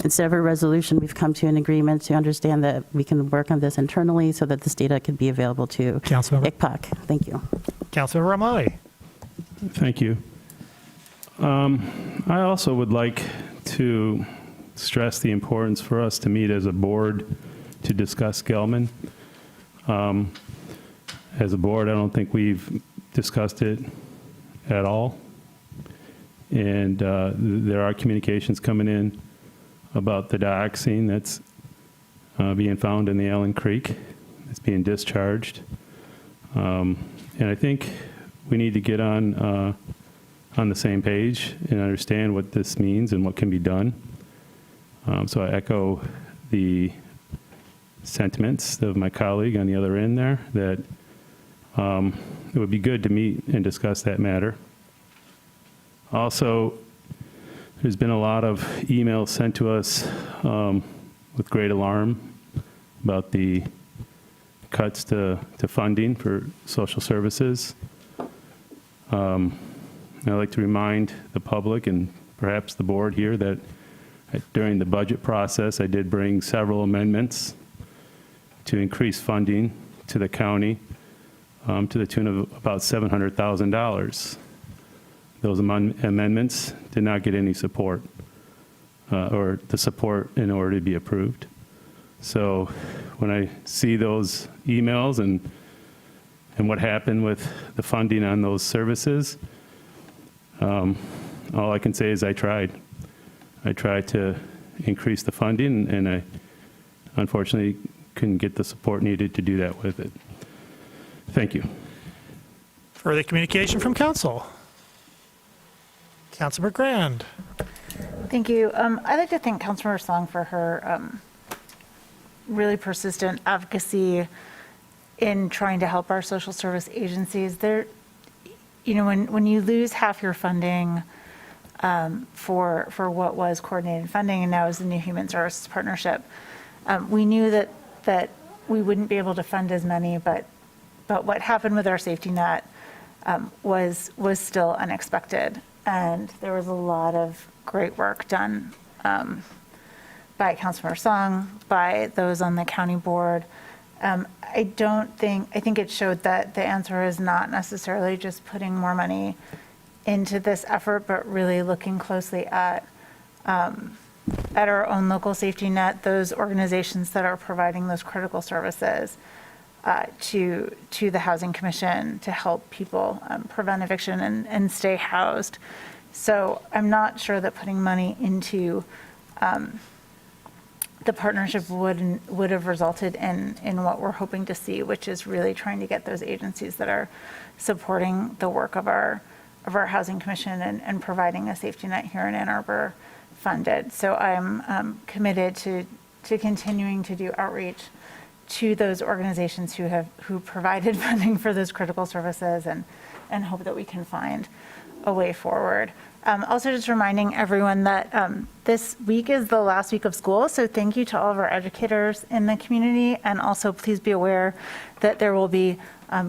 Instead of a resolution, we've come to an agreement to understand that we can work on this internally so that this data can be available to ICPOC. Thank you. Councilmember Ramali. Thank you. I also would like to stress the importance for us to meet as a board to discuss Gelman. As a board, I don't think we've discussed it at all. And there are communications coming in about the dioxin that's being found in the Allen Creek. It's being discharged. And I think we need to get on the same page and understand what this means and what can be done. So I echo the sentiments of my colleague on the other end there, that it would be good to meet and discuss that matter. Also, there's been a lot of emails sent to us with great alarm about the cuts to funding for social services. I'd like to remind the public and perhaps the board here that during the budget process, I did bring several amendments to increase funding to the county to the tune of about $700,000. Those amendments did not get any support or the support in order to be approved. So when I see those emails and what happened with the funding on those services, all I can say is I tried. I tried to increase the funding, and I unfortunately couldn't get the support needed to do that with it. Thank you. Further communication from council. Councilor Grand. Thank you. I'd like to thank Councilmember Song for her really persistent advocacy in trying to help our social service agencies. There, you know, when you lose half your funding for what was coordinated funding and now is the new Human Services Partnership, we knew that we wouldn't be able to fund as many, but what happened with our safety net was still unexpected. And there was a lot of great work done by Councilmember Song, by those on the county board. I think it showed that the answer is not necessarily just putting more money into this effort, but really looking closely at our own local safety net, those organizations that are providing those critical services to the Housing Commission to help people prevent eviction and stay housed. So I'm not sure that putting money into the partnership would have resulted in what we're hoping to see, which is really trying to get those agencies that are supporting the work of our Housing Commission and providing a safety net here in Ann Arbor funded. So I'm committed to continuing to do outreach to those organizations who provided funding for those critical services and hope that we can find a way forward. Also just reminding everyone that this week is the last week of school, so thank you to all of our educators in the community, and also please be aware that there will be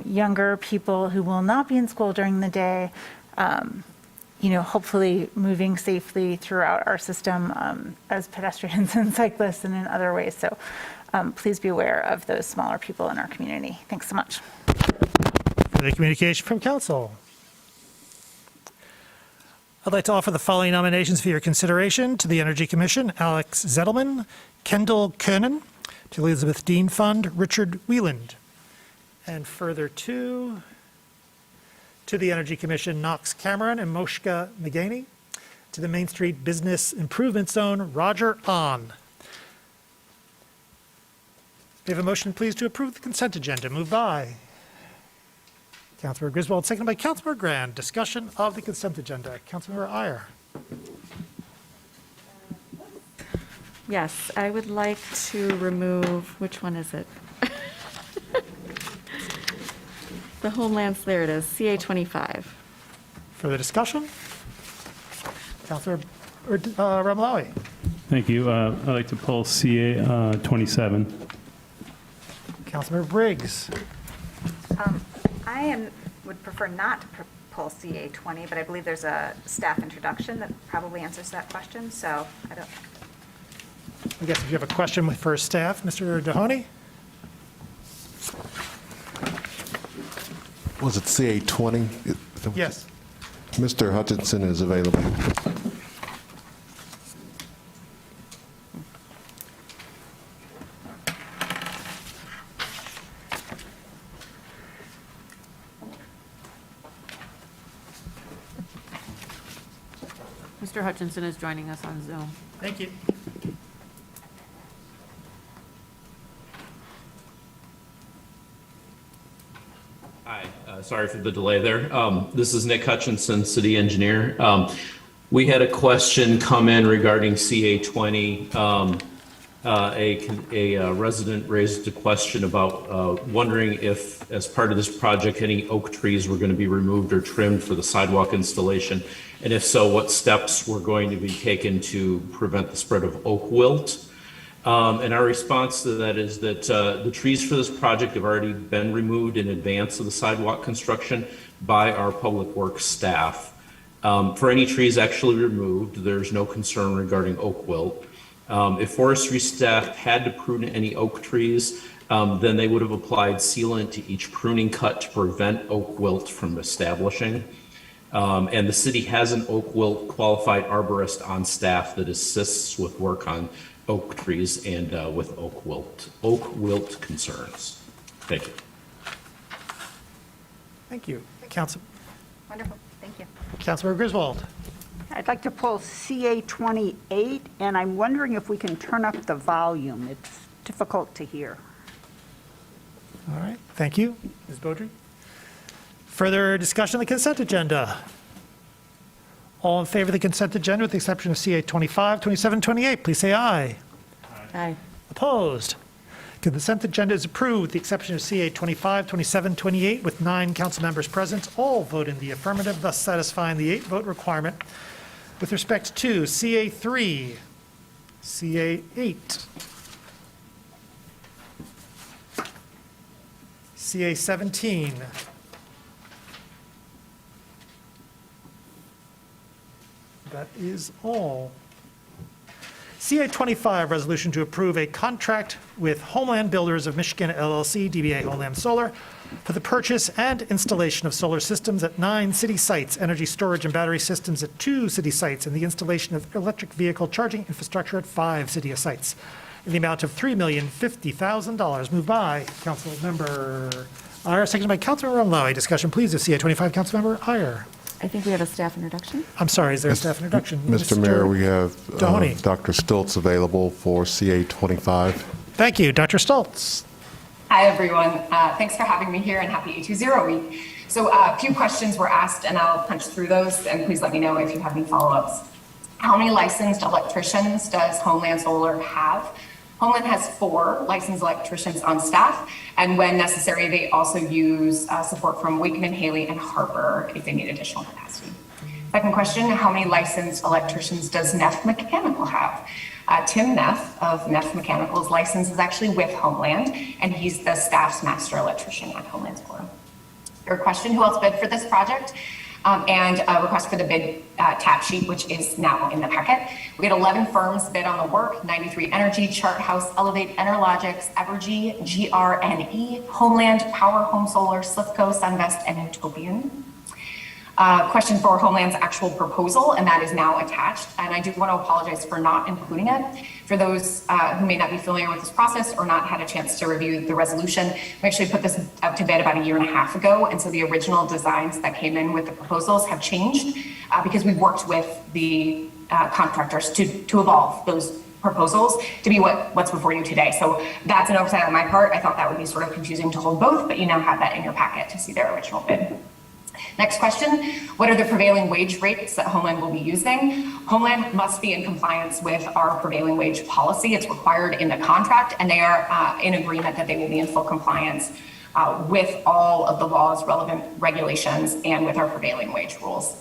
younger people who will not be in school during the day, hopefully moving safely throughout our system as pedestrians and cyclists and in other ways. So please be aware of those smaller people in our community. Thanks so much. Further communication from council. I'd like to offer the following nominations for your consideration: to the Energy Commission, Alex Zettelman, Kendall Kernan; to the Elizabeth Dean Fund, Richard Wieland; and further to the Energy Commission, Knox Cameron and Moshka Meganey; to the Main Street Business Improvement Zone, Roger Ahn. We have a motion, please, to approve the consent agenda. Moved by Councilmember Griswold, seconded by Councilmember Grand. Discussion of the consent agenda. Councilmember Iyer. Yes, I would like to remove, which one is it? The Homelands, there it is, CA 25. Further discussion? Councilor Ramalawi. Thank you. I'd like to pull CA 27. Councilmember Briggs. I would prefer not to pull CA 20, but I believe there's a staff introduction that probably answers that question, so I don't. I guess if you have a question for staff, Mr. Mahoney? Was it CA 20? Yes. Mr. Hutchinson is available. Mr. Hutchinson is joining us on Zoom. Thank you. Hi, sorry for the delay there. This is Nick Hutchinson, city engineer. We had a question come in regarding CA20. A resident raised a question about wondering if, as part of this project, any oak trees were going to be removed or trimmed for the sidewalk installation, and if so, what steps were going to be taken to prevent the spread of oak wilt. And our response to that is that the trees for this project have already been removed in advance of the sidewalk construction by our public works staff. For any trees actually removed, there's no concern regarding oak wilt. If forestry staff had to prune any oak trees, then they would have applied sealant to each pruning cut to prevent oak wilt from establishing. And the city has an oak wilt qualified arborist on staff that assists with work on oak trees and with oak wilt concerns. Thank you. Thank you. Council, Wonderful, thank you. Councilmember Griswold. I'd like to pull CA 28, and I'm wondering if we can turn up the volume. It's difficult to hear. All right, thank you. Ms. Beaudry. Further discussion on the consent agenda? All in favor of the consent agenda with the exception of CA 25, 27, 28, please say aye. Aye. Opposed? Consent agenda is approved with the exception of CA 25, 27, 28 with 9 council members present. All vote in the affirmative, thus satisfying the 8-vote requirement. With respect to CA 3, CA 8, CA 17, that is all. CA 25, resolution to approve a contract with Homeland Builders of Michigan LLC, DBA Homeland Solar, for the purchase and installation of solar systems at 9 city sites, energy storage and battery systems at 2 city sites, and the installation of electric vehicle charging infrastructure at 5 city sites, in the amount of $3,050,000. Moved by Councilmember Iyer, seconded by Councilmember Lowy. Discussion, please, of CA 25, Councilmember Iyer. I think we have a staff introduction. I'm sorry, is there a staff introduction? Mr. Mayor, we have Dohoney. Dr. Stoltz available for CA 25. Thank you. Dr. Stoltz. Hi, everyone. Thanks for having me here and happy A20 week. So a few questions were asked and I'll punch through those and please let me know if you have any follow-ups. How many licensed electricians does Homeland Solar have? Homeland has 4 licensed electricians on staff, and when necessary, they also use support from Wakeman, Haley, and Harper if they need additional capacity. Second question, how many licensed electricians does Neff Mechanical have? Tim Neff of Neff Mechanical's license is actually with Homeland, and he's the staff's master electrician at Homeland Solar. Third question, who else bid for this project? And a request for the bid tap sheet, which is now in the packet. We had 11 firms bid on the work: 93 Energy, Chart House, Elevate, Enerlogics, Evergy, GRNE, Homeland, Power Home Solar, Slifco, Sunvest, and Utopian. Question for Homeland's actual proposal, and that is now attached. And I do want to apologize for not including it. For those who may not be familiar with this process or not had a chance to review the resolution, we actually put this up to bid about 1.5 years ago. And so the original designs that came in with the proposals have changed because we've worked with the contractors to evolve those proposals to be what's before you today. So that's an oversight on my part. I thought that would be sort of confusing to hold both, but you now have that in your packet to see their original bid. Next question, what are the prevailing wage rates that Homeland will be using? Homeland must be in compliance with our prevailing wage policy. It's required in the contract, and they are in agreement that they will be in full compliance with all of the laws, relevant regulations, and with our prevailing wage rules.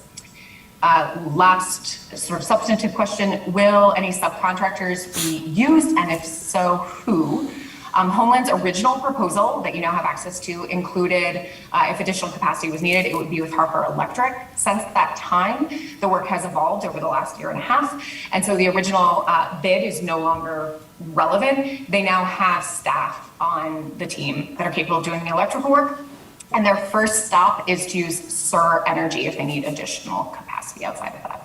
Last sort of substantive question, will any subcontractors be used, and if so, who? Homeland's original proposal that you now have access to included, if additional capacity was needed, it would be with Harper Electric. Since that time, the work has evolved over the last 1.5 years. And so the original bid is no longer relevant. They now have staff on the team that are capable of doing the electrical work. And their first stop is to use SIR Energy if they need additional capacity outside of that.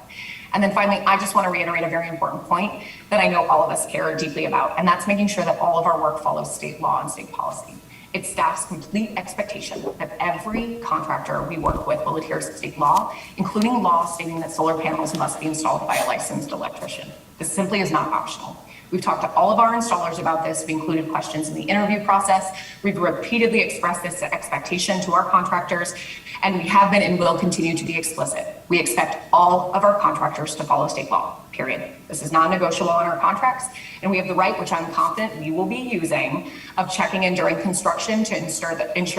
And then finally, I just want to reiterate a very important point that I know all of us care deeply about, and that's making sure that all of our work follows state law and state policy. It's staff's complete expectation that every contractor we work with will adhere to state law, including law stating that solar panels must be installed by a licensed electrician. This simply is not optional. We've talked to all of our installers about this. We included questions in the interview process. We've repeatedly expressed this expectation to our contractors, and we have been and will continue to be explicit. We expect all of our contractors to follow state law, period. This is non-negotiable in our contracts, and we have the right, which I'm confident we will be using, of checking in during construction to ensure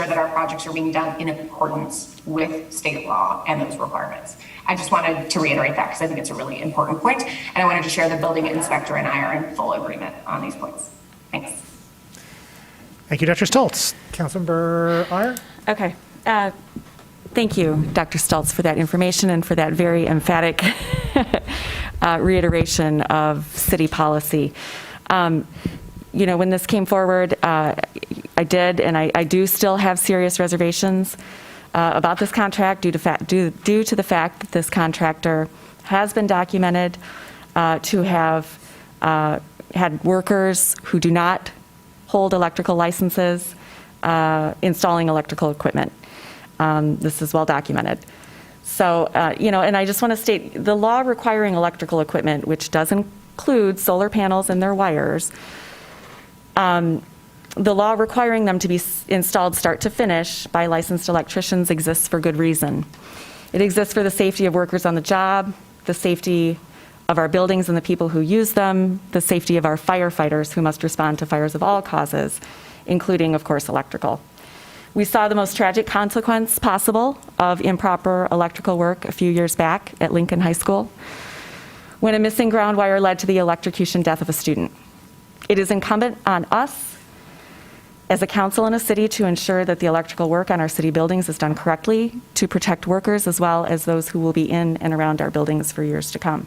that our projects are being done in accordance with state law and those requirements. I just wanted to reiterate that because I think it's a really important point, and I wanted to share the building inspector and I are in full agreement on these points. Thanks. Thank you, Dr. Stoltz. Councilmember Iyer? Okay. Thank you, Dr. Stoltz, for that information and for that very emphatic reiteration of city policy. You know, when this came forward, I did, and I do still have serious reservations about this contract due to the fact that this contractor has been documented to have had workers who do not hold electrical licenses installing electrical equipment. This is well documented. So, you know, and I just want to state the law requiring electrical equipment, which does include solar panels and their wires, the law requiring them to be installed start to finish by licensed electricians exists for good reason. It exists for the safety of workers on the job, the safety of our buildings and the people who use them, the safety of our firefighters who must respond to fires of all causes, including, of course, electrical. We saw the most tragic consequence possible of improper electrical work a few years back at Lincoln High School, when a missing ground wire led to the electrocution death of a student. It is incumbent on us as a council and a city to ensure that the electrical work on our city buildings is done correctly to protect workers as well as those who will be in and around our buildings for years to come.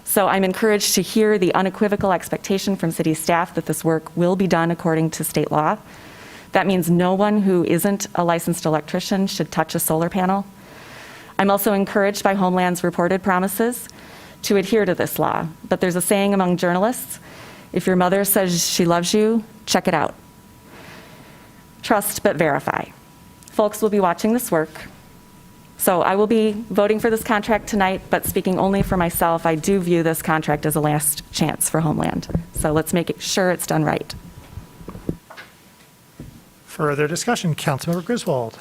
So I'm encouraged to hear the unequivocal expectation from city staff that this work will be done according to state law. That means no one who isn't a licensed electrician should touch a solar panel. I'm also encouraged by Homeland's reported promises to adhere to this law. But there's a saying among journalists, if your mother says she loves you, check it out. Trust but verify. Folks will be watching this work. So I will be voting for this contract tonight, but speaking only for myself, I do view this contract as a last chance for Homeland. So let's make sure it's done right. Further discussion, Councilmember Griswold.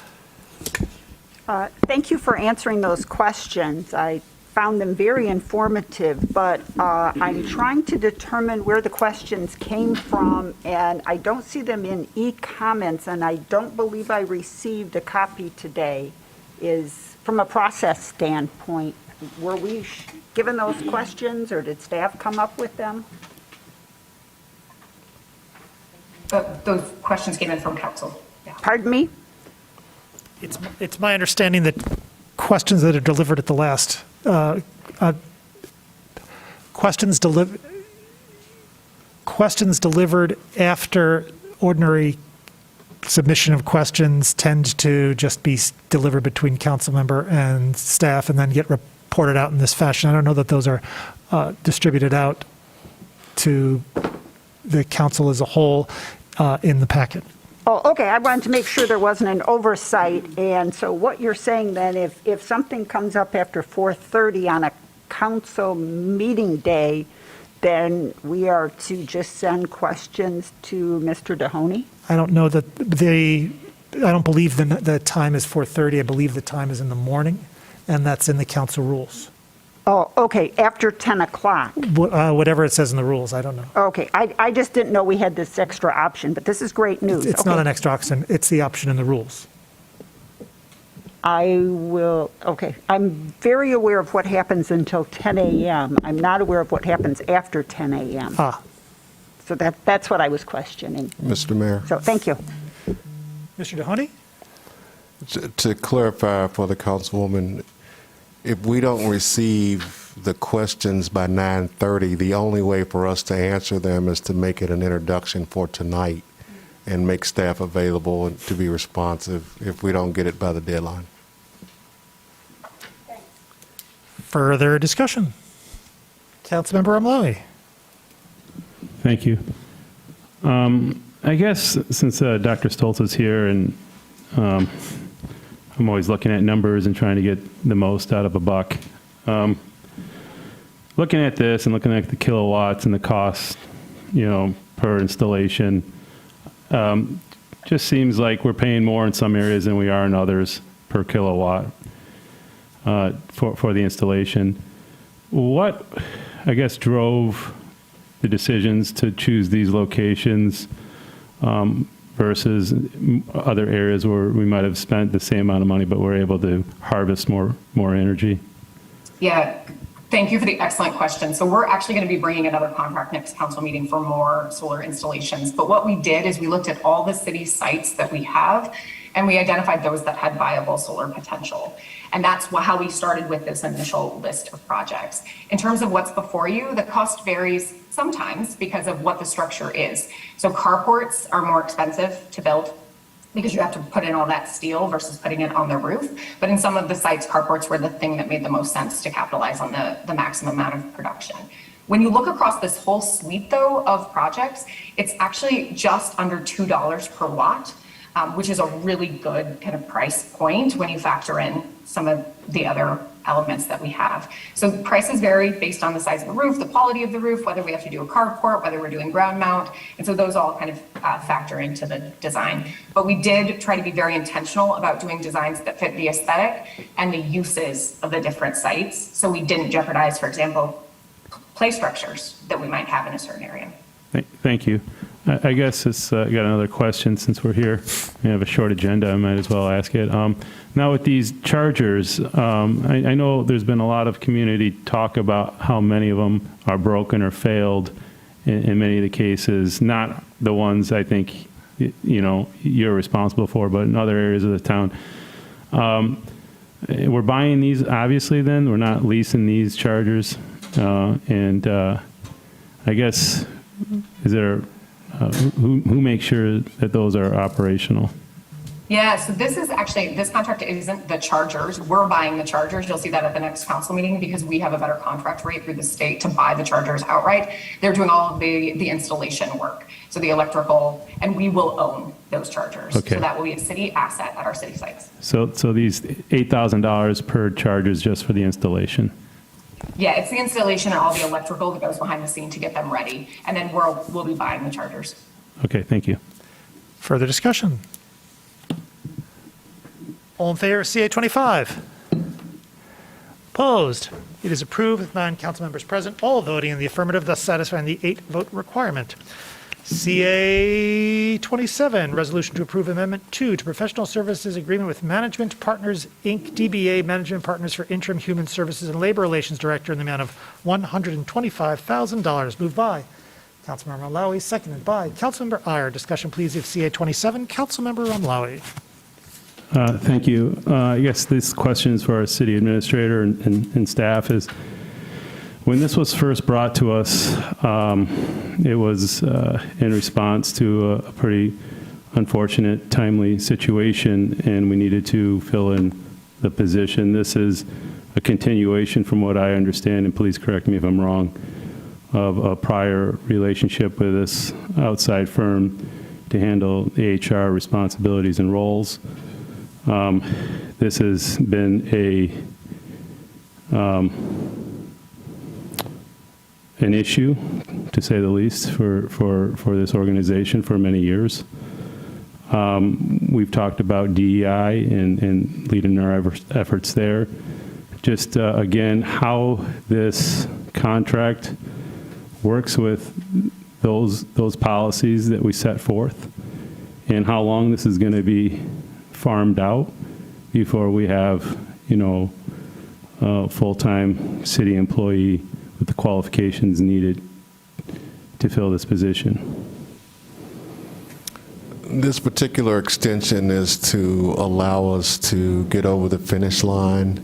Thank you for answering those questions. I found them very informative, but I'm trying to determine where the questions came from, and I don't see them in e-comments, and I don't believe I received a copy today. Is from a process standpoint, were we given those questions, or did staff come up with them? Those questions came in from council. Yeah. Pardon me? It's my understanding that questions that are delivered at the last, questions delivered after ordinary submission of questions tend to just be delivered between council member and staff and then get reported out in this fashion. I don't know that those are distributed out to the council as a whole in the packet. Oh, okay. I wanted to make sure there wasn't an oversight. And so what you're saying then, if something comes up after 4:30 on a council meeting day, then we are to just send questions to Mr. Mahoney? I don't know that I don't believe the time is 4:30. I believe the time is in the morning, and that's in the council rules. Oh, okay, after 10 o'clock. Whatever it says in the rules, I don't know. Okay, I just didn't know we had this extra option, but this is great news. It's not an extra option, it's the option in the rules. I will, okay. I'm very aware of what happens until 10 a.m. I'm not aware of what happens after 10 a.m. So that's what I was questioning. Mr. Mayor. So thank you. Mr. Mahoney? To clarify for the councilwoman, if we don't receive the questions by 9:30, the only way for us to answer them is to make it an introduction for tonight and make staff available to be responsive if we don't get it by the deadline. Further discussion? Councilmember Amlawi. Thank you. I guess since Dr. Stoltz is here, and I'm always looking at numbers and trying to get the most out of a buck. Looking at this and looking at the kilowatts and the cost, per installation, just seems like we're paying more in some areas than we are in others per kilowatt for the installation. What, I guess, drove the decisions to choose these locations versus other areas where we might have spent the same amount of money, but we're able to harvest more energy? Yeah, thank you for the excellent question. So we're actually going to be bringing another contract next council meeting for more solar installations. But what we did is we looked at all the city sites that we have, and we identified those that had viable solar potential. And that's how we started with this initial list of projects. In terms of what's before you, the cost varies sometimes because of what the structure is. So carports are more expensive to build because you have to put in all that steel versus putting it on the roof. But in some of the sites, carports were the thing that made the most sense to capitalize on the maximum amount of production. When you look across this whole suite, though, of projects, it's actually just under $2 per watt, which is a really good kind of price point when you factor in some of the other elements that we have. So prices vary based on the size of the roof, the quality of the roof, whether we have to do a carport, whether we're doing ground mount. And so those all kind of factor into the design. But we did try to be very intentional about doing designs that fit the aesthetic and the uses of the different sites. So we didn't jeopardize, for example, play structures that we might have in a certain area. Thank you. I guess it's got another question since we're here. We have a short agenda. I might as well ask it. Now with these chargers, I know there's been a lot of community talk about how many of them are broken or failed in many of the cases, not the ones I think you're responsible for, but in other areas of the town. We're buying these, obviously, then? We're not leasing these chargers? And I guess, is there... who makes sure that those are operational? Yeah, so this contract isn't the chargers. We're buying the chargers. You'll see that at the next council meeting because we have a better contract rate through the state to buy the chargers outright. They're doing all of the installation work, so the electrical, and we will own those chargers. Okay. So that will be a city asset at our city sites. So these $8,000 per charge is just for the installation? Yeah, it's the installation and all the electrical that goes behind the scene to get them ready, and then we'll be buying the chargers. Okay, thank you. Further discussion? All in favor of CA 25? Opposed? It is approved with 9 council members present, all voting in the affirmative, thus satisfying the 8-vote requirement. CA 27, resolution to approve Amendment 2 to Professional Services Agreement with Management Partners, Inc., DBA Management Partners for Interim Human Services and Labor Relations Director in the amount of $125,000. Moved by Councilmember Umlawi, seconded by Councilmember Iyer. Discussion, please, of CA 27. Councilmember Umlawi. Thank you. I guess this question is for our city administrator and staff. Is when this was first brought to us, it was in response to a pretty unfortunate, timely situation, and we needed to fill in the position. This is a continuation from what I understand, and please correct me if I'm wrong, of a prior relationship with this outside firm to handle the HR responsibilities and roles. This has been an issue, to say the least, for this organization for many years. We've talked about DEI and leading our efforts there. Just again, how this contract works with those policies that we set forth, and how long this is going to be farmed out before we have, a full-time city employee with the qualifications needed to fill this position. This particular extension is to allow us to get over the finish line.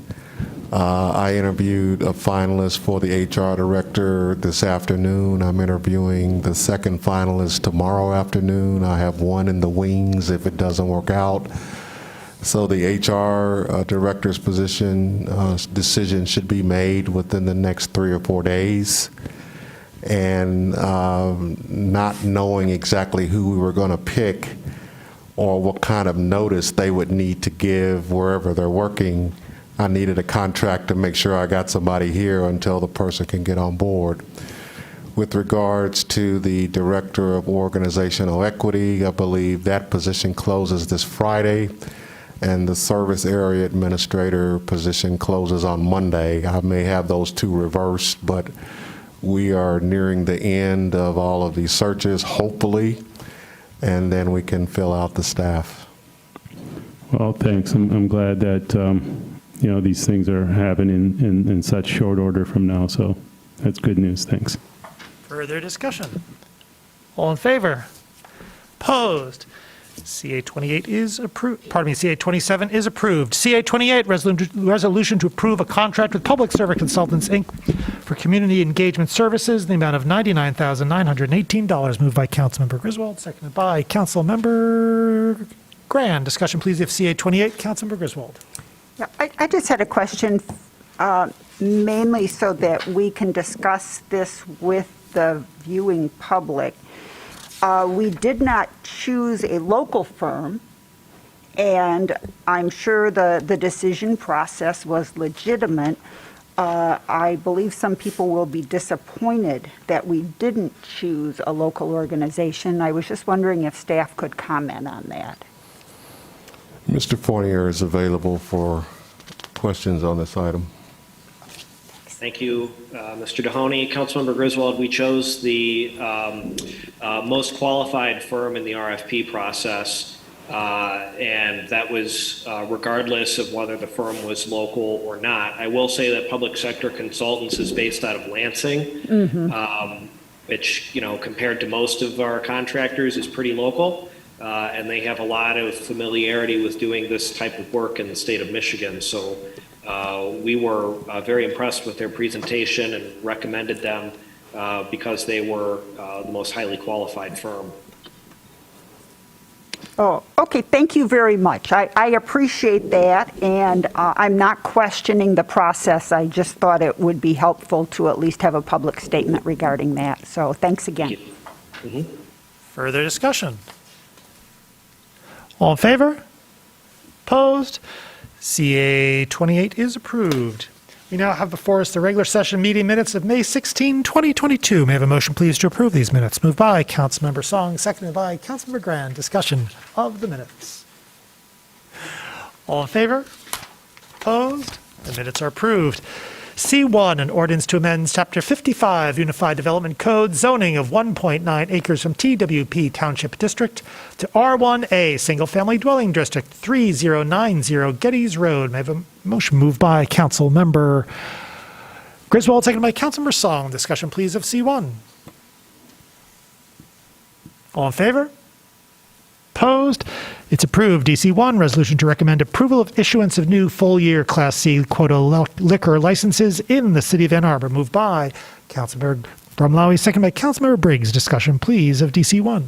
I interviewed a finalist for the HR director this afternoon. I'm interviewing the second finalist tomorrow afternoon. I have one in the wings if it doesn't work out. So the HR director's decision should be made within the next 3 or 4 days. and not knowing exactly who we were going to pick or what kind of notice they would need to give wherever they're working, I needed a contract to make sure I got somebody here until the person can get on board. With regards to the Director of Organizational Equity, I believe that position closes this Friday, and the Service Area Administrator position closes on Monday. I may have those two reversed, but we are nearing the end of all of these searches, hopefully, and then we can fill out the staff. Well, thanks. I'm glad that, these things are happening in such short order from now, so that's good news. Thanks. Further discussion? All in favor? Opposed? CA 28 is approved. Pardon me, CA 27 is approved. CA 28, resolution to approve a contract with Public Service Consultants, Inc. for community engagement services in the amount of $99,918. Moved by Councilmember Griswold, seconded by Councilmember Grand. Discussion, please, of CA 28. Councilmember Griswold. Yeah, I just had a question, mainly so that we can discuss this with the viewing public. We did not choose a local firm, and I'm sure the decision process was legitimate. I believe some people will be disappointed that we didn't choose a local organization. I was just wondering if staff could comment on that. Mr. Fournier is available for questions on this item. Thank you, Mr. Dohoney. Councilmember Griswold, we chose the most qualified firm in the RFP process, and that was regardless of whether the firm was local or not. I will say that Public Sector Consultants is based out of Lansing, which, compared to most of our contractors is pretty local, and they have a lot of familiarity with doing this type of work in the state of Michigan. So we were very impressed with their presentation and recommended them because they were the most highly qualified firm. Oh, okay, thank you very much. I appreciate that, and I'm not questioning the process. I just thought it would be helpful to at least have a public statement regarding that. So thanks again. Thank you. Further discussion? All in favor? Opposed? CA 28 is approved. We now have before us the regular session meeting minutes of May 16, 2022. May I have a motion, please, to approve these minutes? Moved by Councilmember Song, seconded by Councilmember Grand. Discussion of the minutes. All in favor? Opposed? The minutes are approved. C1, an ordinance to amend Chapter 55 Unified Development Code, zoning of 1.9 acres from TWP Township District to R1A, Single Family Dwelling District, 3090 Geddes Road. May I have a motion? Moved by Councilmember Griswold, seconded by Councilmember Song. Discussion, please, of C1. All in favor? Opposed? It's approved. DC1, resolution to recommend approval of issuance of new full-year Class C quota liquor licenses in the city of Ann Arbor. Moved by Councilmember Brumlawi, second by Councilmember Briggs. Discussion, please, of DC1.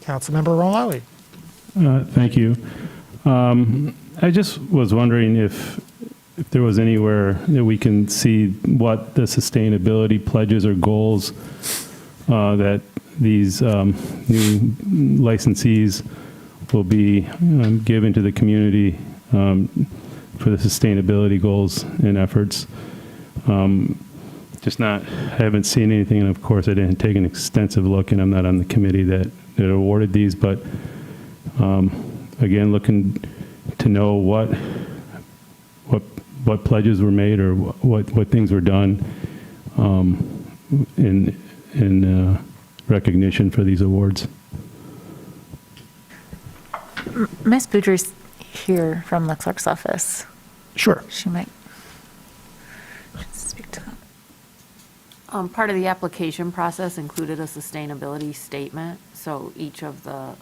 Councilmember Brumlawi. Thank you. I just was wondering if there was anywhere that we can see what the sustainability pledges or goals that these new licensees will be given to the community for the sustainability goals and efforts. I haven't seen anything, and of course I didn't take an extensive look, and I'm not on the committee that awarded these, but again, looking to know what pledges were made or what things were done in recognition for these awards. Ms. Boudreaux's here from the clerk's office. Sure. She might speak to that. Part of the application process included a sustainability statement, so each of the,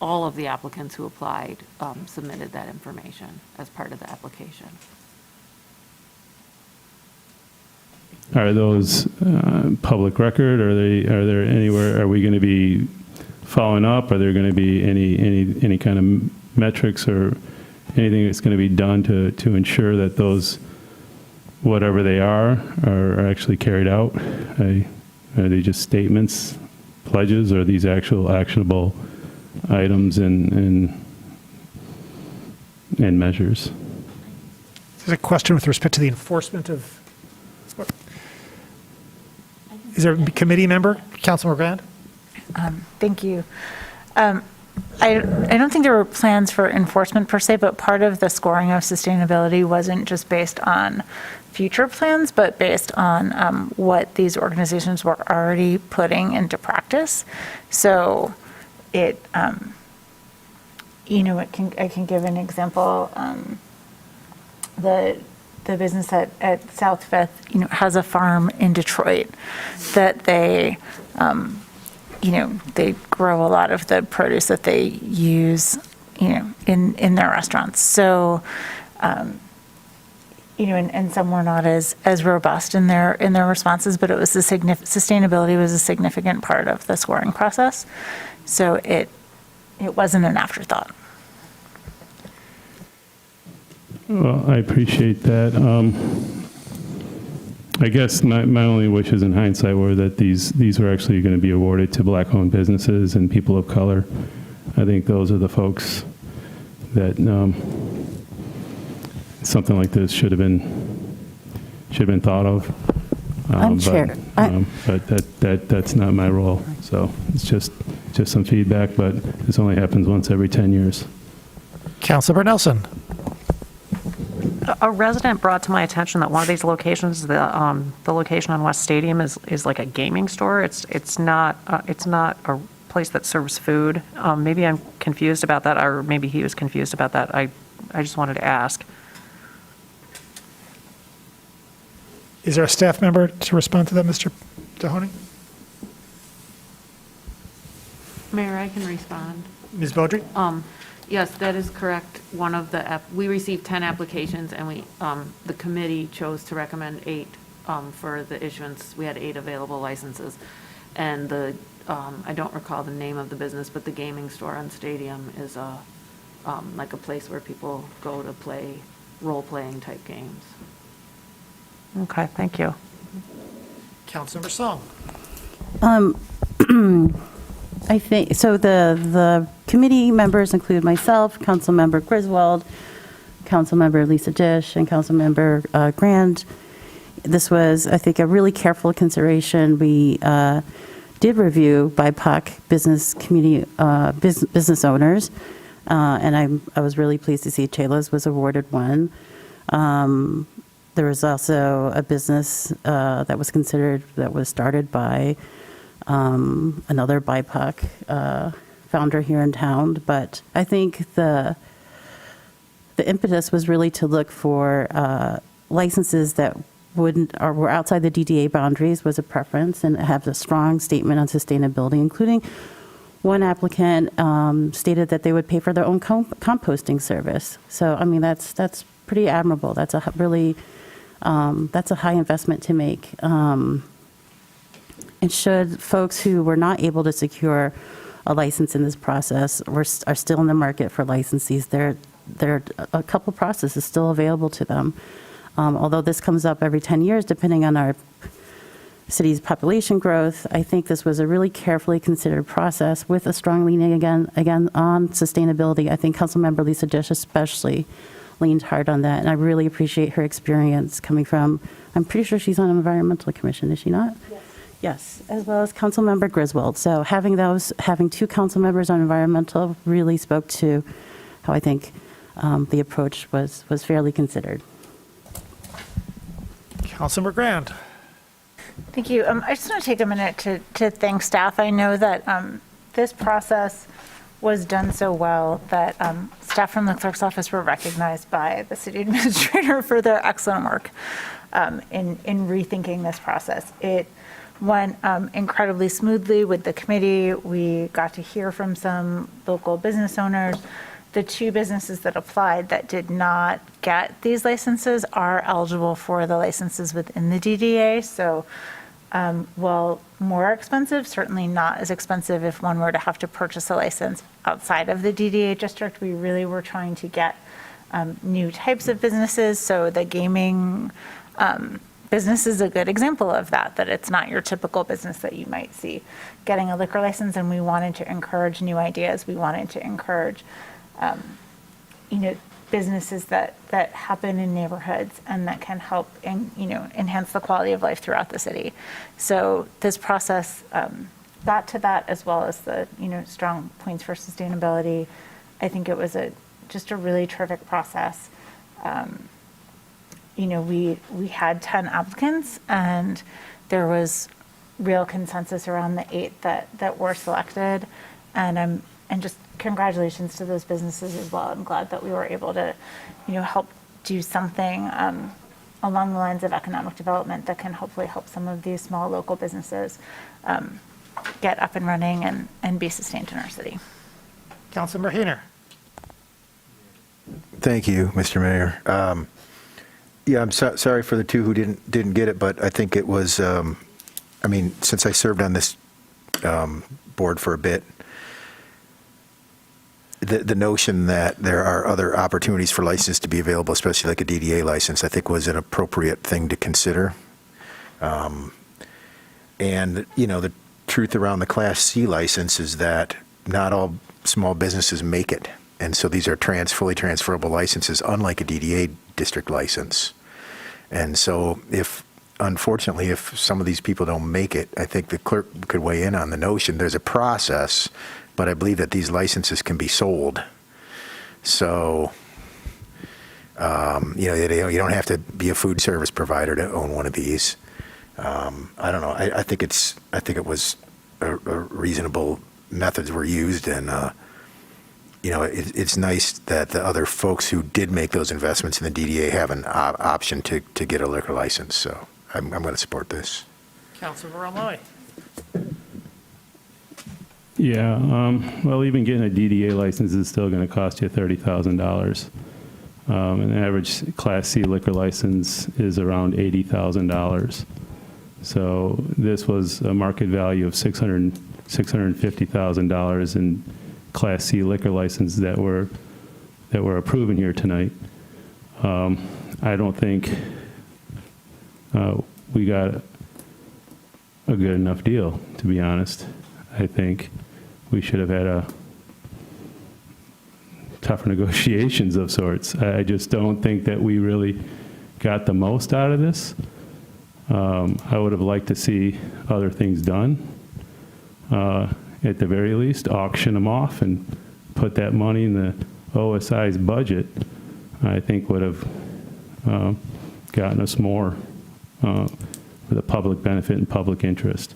all of the applicants who applied submitted that information as part of the application. Are those public record? Are there anywhere? Are we going to be following up? Are there going to be any kind of metrics or anything that's going to be done to ensure that those whatever they are actually carried out? Are they just statements, pledges, or are these actual actionable items and measures? There's a question with respect to the enforcement of, is there a committee member? Councilmember Grand? Thank you. I don't think there were plans for enforcement per se, but part of the scoring of sustainability wasn't just based on future plans, but based on what these organizations were already putting into practice. So it, I can give an example. The business at South Fifth, has a farm in Detroit that they grow a lot of the produce that they use, in their restaurants. So, and some were not as robust in their responses, but it was sustainability was a significant part of the scoring process. So it wasn't an afterthought. Well, I appreciate that. I guess my only wishes in hindsight were that these were actually going to be awarded to Black-owned businesses and people of color. I think those are the folks that something like this should have been thought of. But that's not my role. So it's just some feedback. But this only happens once every 10 years. Councilmember Nelson. A resident brought to my attention that one of these locations, the location on West Stadium, is like a gaming store. It's not a place that serves food. Maybe I'm confused about that, or maybe he was confused about that. I just wanted to ask. Is there a staff member to respond to that, Mr. Mahoney? Mayor, I can respond. Ms. Beaudry? Yes, that is correct. We received 10 applications, and the committee chose to recommend 8 for the issuance. We had 8 available licenses. And I don't recall the name of the business, but the gaming store on Stadium is like a place where people go to play role-playing type games. Okay, thank you. Councilmember Song. I think, so the committee members include myself, Councilmember Griswold, Councilmember Lisa Dish, and Councilmember Grand. This was, I think, a really careful consideration. We did review BIPOC business community business owners, and I was really pleased to see Chayla's was awarded one. There was also a business that was considered, that was started by another BIPOC founder here in town. But I think the impetus was really to look for licenses that were outside the DDA boundaries was a preference, and have a strong statement on sustainability, including one applicant stated that they would pay for their own composting service. So, I mean, that's pretty admirable. That's a really, that's a high investment to make. And should folks who were not able to secure a license in this process are still in the market for licensees, there are a couple processes still available to them. Although this comes up every 10 years, depending on our city's population growth, I think this was a really carefully considered process with a strong leaning again on sustainability. I think Councilmember Lisa Dish especially leaned hard on that, and I really appreciate her experience coming from, I'm pretty sure she's on an environmental commission, is she not? Yes. Yes, as well as Councilmember Griswold. So having two council members on environmental really spoke to how I think the approach was fairly considered. Councilmember Grand. Thank you. I just want to take a minute to thank staff. I know that this process was done so well that staff from the clerk's office were recognized by the city administrator for their excellent work in rethinking this process. It went incredibly smoothly with the committee. We got to hear from some local business owners. The 2 businesses that applied that did not get these licenses are eligible for the licenses within the DDA. So while more expensive, certainly not as expensive if one were to have to purchase a license outside of the DDA district. We really were trying to get new types of businesses. So the gaming Business is a good example of that, that it's not your typical business that you might see getting a liquor license, and we wanted to encourage new ideas. We wanted to encourage, businesses that happen in neighborhoods and that can help enhance the quality of life throughout the city. So this process got to that, as well as the, strong points for sustainability. I think it was just a really terrific process. We had 10 applicants, and there was real consensus around the 8 that were selected. And just congratulations to those businesses as well. I'm glad that we were able to, help do something along the lines of economic development that can hopefully help some of these small local businesses get up and running and be sustained in our city. Councilmember Hayner. Thank you, Mr. Mayor. Yeah, I'm sorry for the 2 who didn't get it, but I think it was, since I served on this board for a bit, the notion that there are other opportunities for license to be available, especially like a DDA license, I think was an appropriate thing to consider. And, the truth around the Class C license is that not all small businesses make it. And so these are fully transferable licenses, unlike a DDA district license. And so unfortunately, if some of these people don't make it, I think the clerk could weigh in on the notion. There's a process, but I believe that these licenses can be sold. So, you don't have to be a food service provider to own one of these. I don't know. I think it was a reasonable methods were used, and it's nice that the other folks who did make those investments in the DDA have an option to get a liquor license. So I'm going to support this. Councilmember Almani. Yeah, well, even getting a DDA license is still going to cost you $30,000. An average Class C liquor license is around $80,000. So this was a market value of $650,000 in Class C liquor licenses that were approved here tonight. I don't think we got a good enough deal, to be honest. I think we should have had tougher negotiations of sorts. I just don't think that we really got the most out of this. I would have liked to see other things done. At the very least, auction them off and put that money in the OSI's budget, I think would have gotten us more for the public benefit and public interest.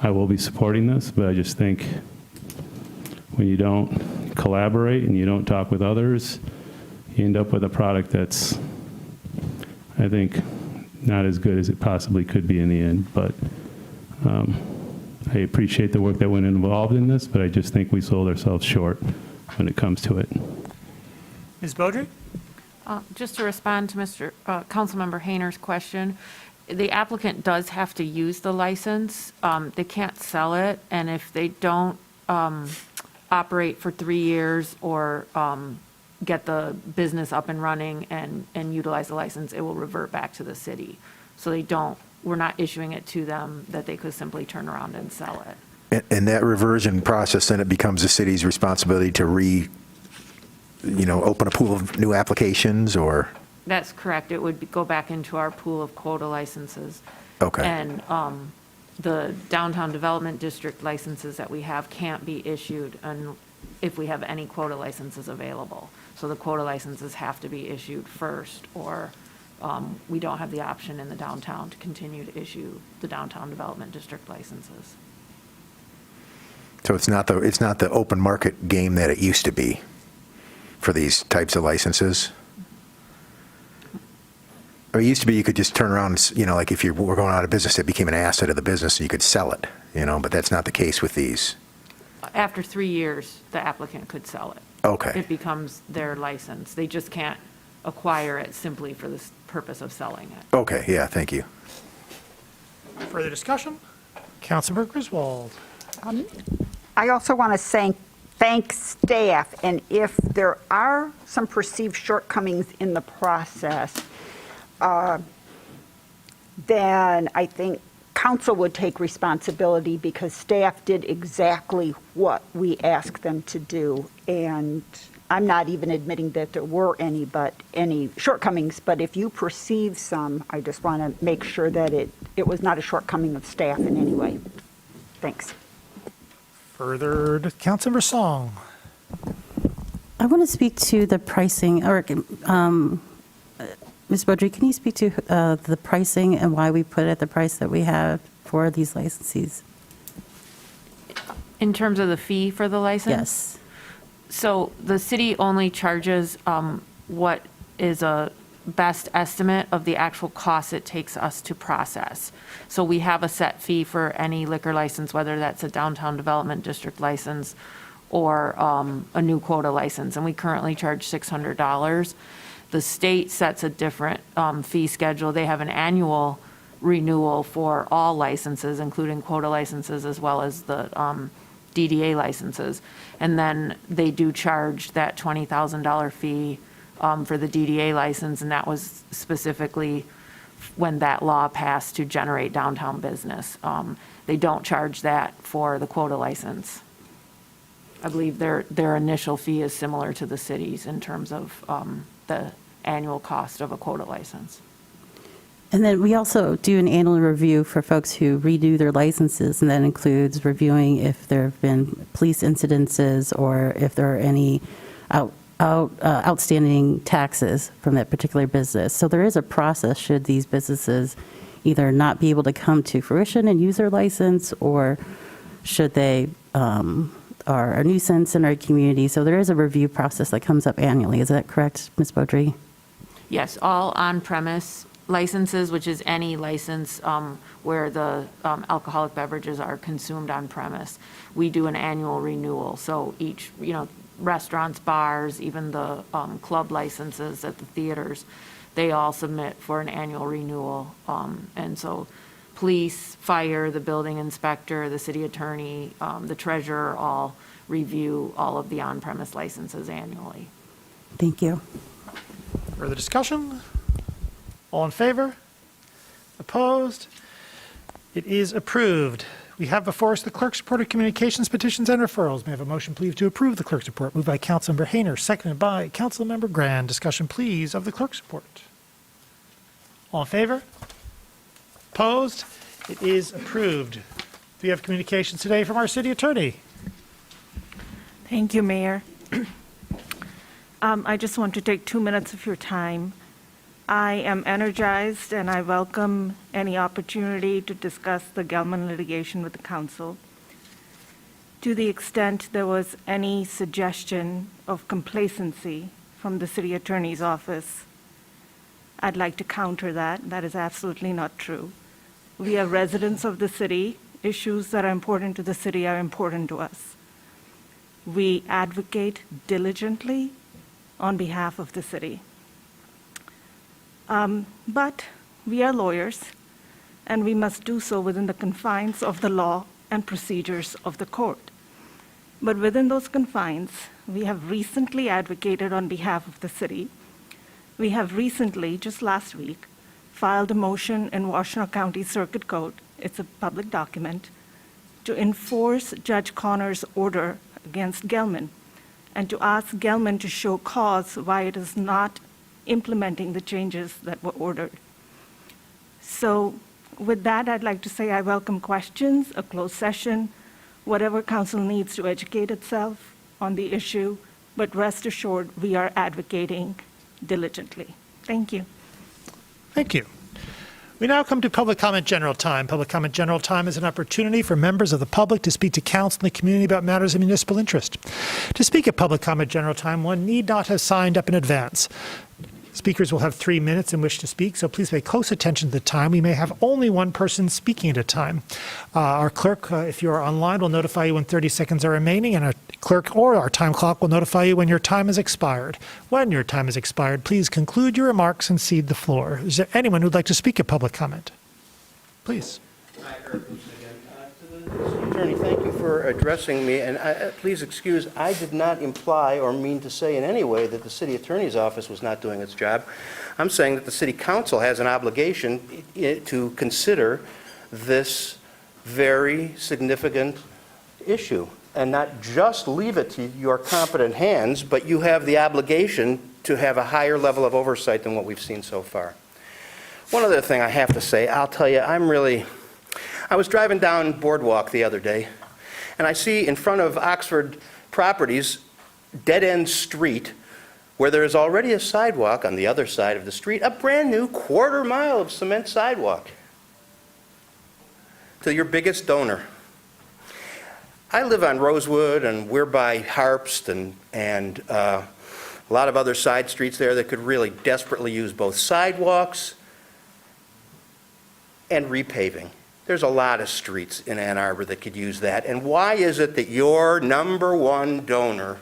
I will be supporting this, but I just think when you don't collaborate and you don't talk with others, you end up with a product that's, I think, not as good as it possibly could be in the end. But I appreciate the work that went involved in this, but I just think we sold ourselves short when it comes to it. Ms. Beaudry? Just to respond to Councilmember Hayner's question, the applicant does have to use the license. They can't sell it, and if they don't operate for 3 years or get the business up and running and utilize the license, it will revert back to the city. So we're not issuing it to them that they could simply turn around and sell it. And that reversion process, then it becomes the city's responsibility to open a pool of new applications, or? That's correct. It would go back into our pool of quota licenses. Okay. And the downtown development district licenses that we have can't be issued if we have any quota licenses available. So the quota licenses have to be issued first, or we don't have the option in the downtown to continue to issue the downtown development district licenses. So it's not the open market game that it used to be for these types of licenses? Or it used to be you could just turn around, like if you were going out of business, it became an asset of the business and you could sell it, but that's not the case with these. After 3 years, the applicant could sell it. Okay. It becomes their license. They just can't acquire it simply for the purpose of selling it. Okay, yeah, thank you. Further discussion? Councilmember Griswold. I also want to thank staff, and if there are some perceived shortcomings in the process, then I think council would take responsibility because staff did exactly what we asked them to do. And I'm not even admitting that there were any shortcomings, but if you perceive some, I just want to make sure that it was not a shortcoming of staff in any way. Thanks. Further, Councilmember Song. I want to speak to the pricing, or Ms. Beaudry, can you speak to the pricing and why we put it at the price that we have for these licensees? In terms of the fee for the license? Yes. So the city only charges what is a best estimate of the actual cost it takes us to process. So we have a set fee for any liquor license, whether that's a downtown development district license or a new quota license, and we currently charge $600. The state sets a different fee schedule. They have an annual renewal for all licenses, including quota licenses as well as the DDA licenses. And then they do charge that $20,000 fee for the DDA license, and that was specifically when that law passed to generate downtown business. They don't charge that for the quota license. I believe their initial fee is similar to the city's in terms of the annual cost of a quota license. And then we also do an annual review for folks who renew their licenses, and that includes reviewing if there have been police incidences or if there are any outstanding taxes from that particular business. So there is a process should these businesses either not be able to come to fruition and use their license, or should they are a nuisance in our community. So there is a review process that comes up annually. Is that correct, Ms. Beaudry? Yes, all on-premise licenses, which is any license where the alcoholic beverages are consumed on premise. We do an annual renewal. So each, restaurants, bars, even the club licenses at the theaters, they all submit for an annual renewal. And so police, fire, the building inspector, the city attorney, the treasurer all review all of the on-premise licenses annually. Thank you. Further discussion? All in favor? Opposed? It is approved. We have before us the clerk's report of communications, petitions, and referrals. May I have a motion, please, to approve the clerk's report? Moved by Councilmember Hayner, seconded by Councilmember Grand. Discussion, please, of the clerk's report. All in favor? Opposed? It is approved. We have communications today from our city attorney. Thank you, Mayor. I just want to take 2 minutes of your time. I am energized and I welcome any opportunity to discuss the Gelman litigation with the council. To the extent there was any suggestion of complacency from the city attorney's office, I'd like to counter that. That is absolutely not true. We are residents of the city. Issues that are important to the city are important to us. We advocate diligently on behalf of the city. But we are lawyers, and we must do so within the confines of the law and procedures of the court. But within those confines, we have recently advocated on behalf of the city. We have recently, just last week, filed a motion in Washtenaw County Circuit Court, it's a public document, to enforce Judge Connor's order against Gelman and to ask Gelman to show cause why it is not implementing the changes that were ordered. So with that, I'd like to say I welcome questions, a closed session, whatever council needs to educate itself on the issue, but rest assured we are advocating diligently. Thank you. Thank you. We now come to public comment general time. Public comment general time is an opportunity for members of the public to speak to council and the community about matters of municipal interest. To speak at public comment general time, one need not have signed up in advance. Speakers will have 3 minutes in which to speak, so please pay close attention to the time. We may have only one person speaking at a time. Our clerk, if you are online, will notify you when 30 seconds are remaining, and our clerk or our time clock will notify you when your time has expired. When your time has expired, please conclude your remarks and cede the floor. Is there anyone who'd like to speak at public comment? Please. Hi, Harp again. To Attorney, thank you for addressing me, and please excuse, I did not imply or mean to say in any way that the city attorney's office was not doing its job. I'm saying that the city council has an obligation to consider this very significant issue, and not just leave it to your competent hands, but you have the obligation to have a higher level of oversight than what we've seen so far. One other thing I have to say, I'll tell you, I was driving down Boardwalk the other day, and I see in front of Oxford Properties, dead-end street, where there is already a sidewalk on the other side of the street, a brand new quarter-mile of cement sidewalk to your biggest donor. I live on Rosewood, and we're by Harpst and a lot of other side streets there that could really desperately use both sidewalks and repaving. There's a lot of streets in Ann Arbor that could use that. And why is it that your number one donor,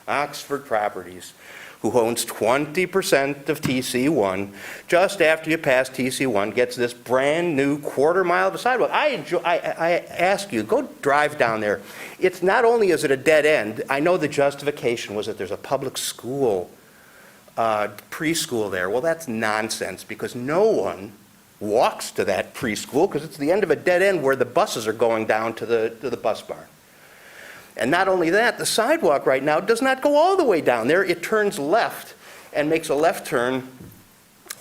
Oxford Properties, who owns 20% of TC1, just after you pass TC1, gets this brand new quarter-mile of a sidewalk? I ask you, go drive down there. It's not only is it a dead end, I know the justification was that there's a public school, preschool there. Well, that's nonsense, because no one walks to that preschool because it's the end of a dead end where the buses are going down to the bus barn. And not only that, the sidewalk right now does not go all the way down there. It turns left and makes a left turn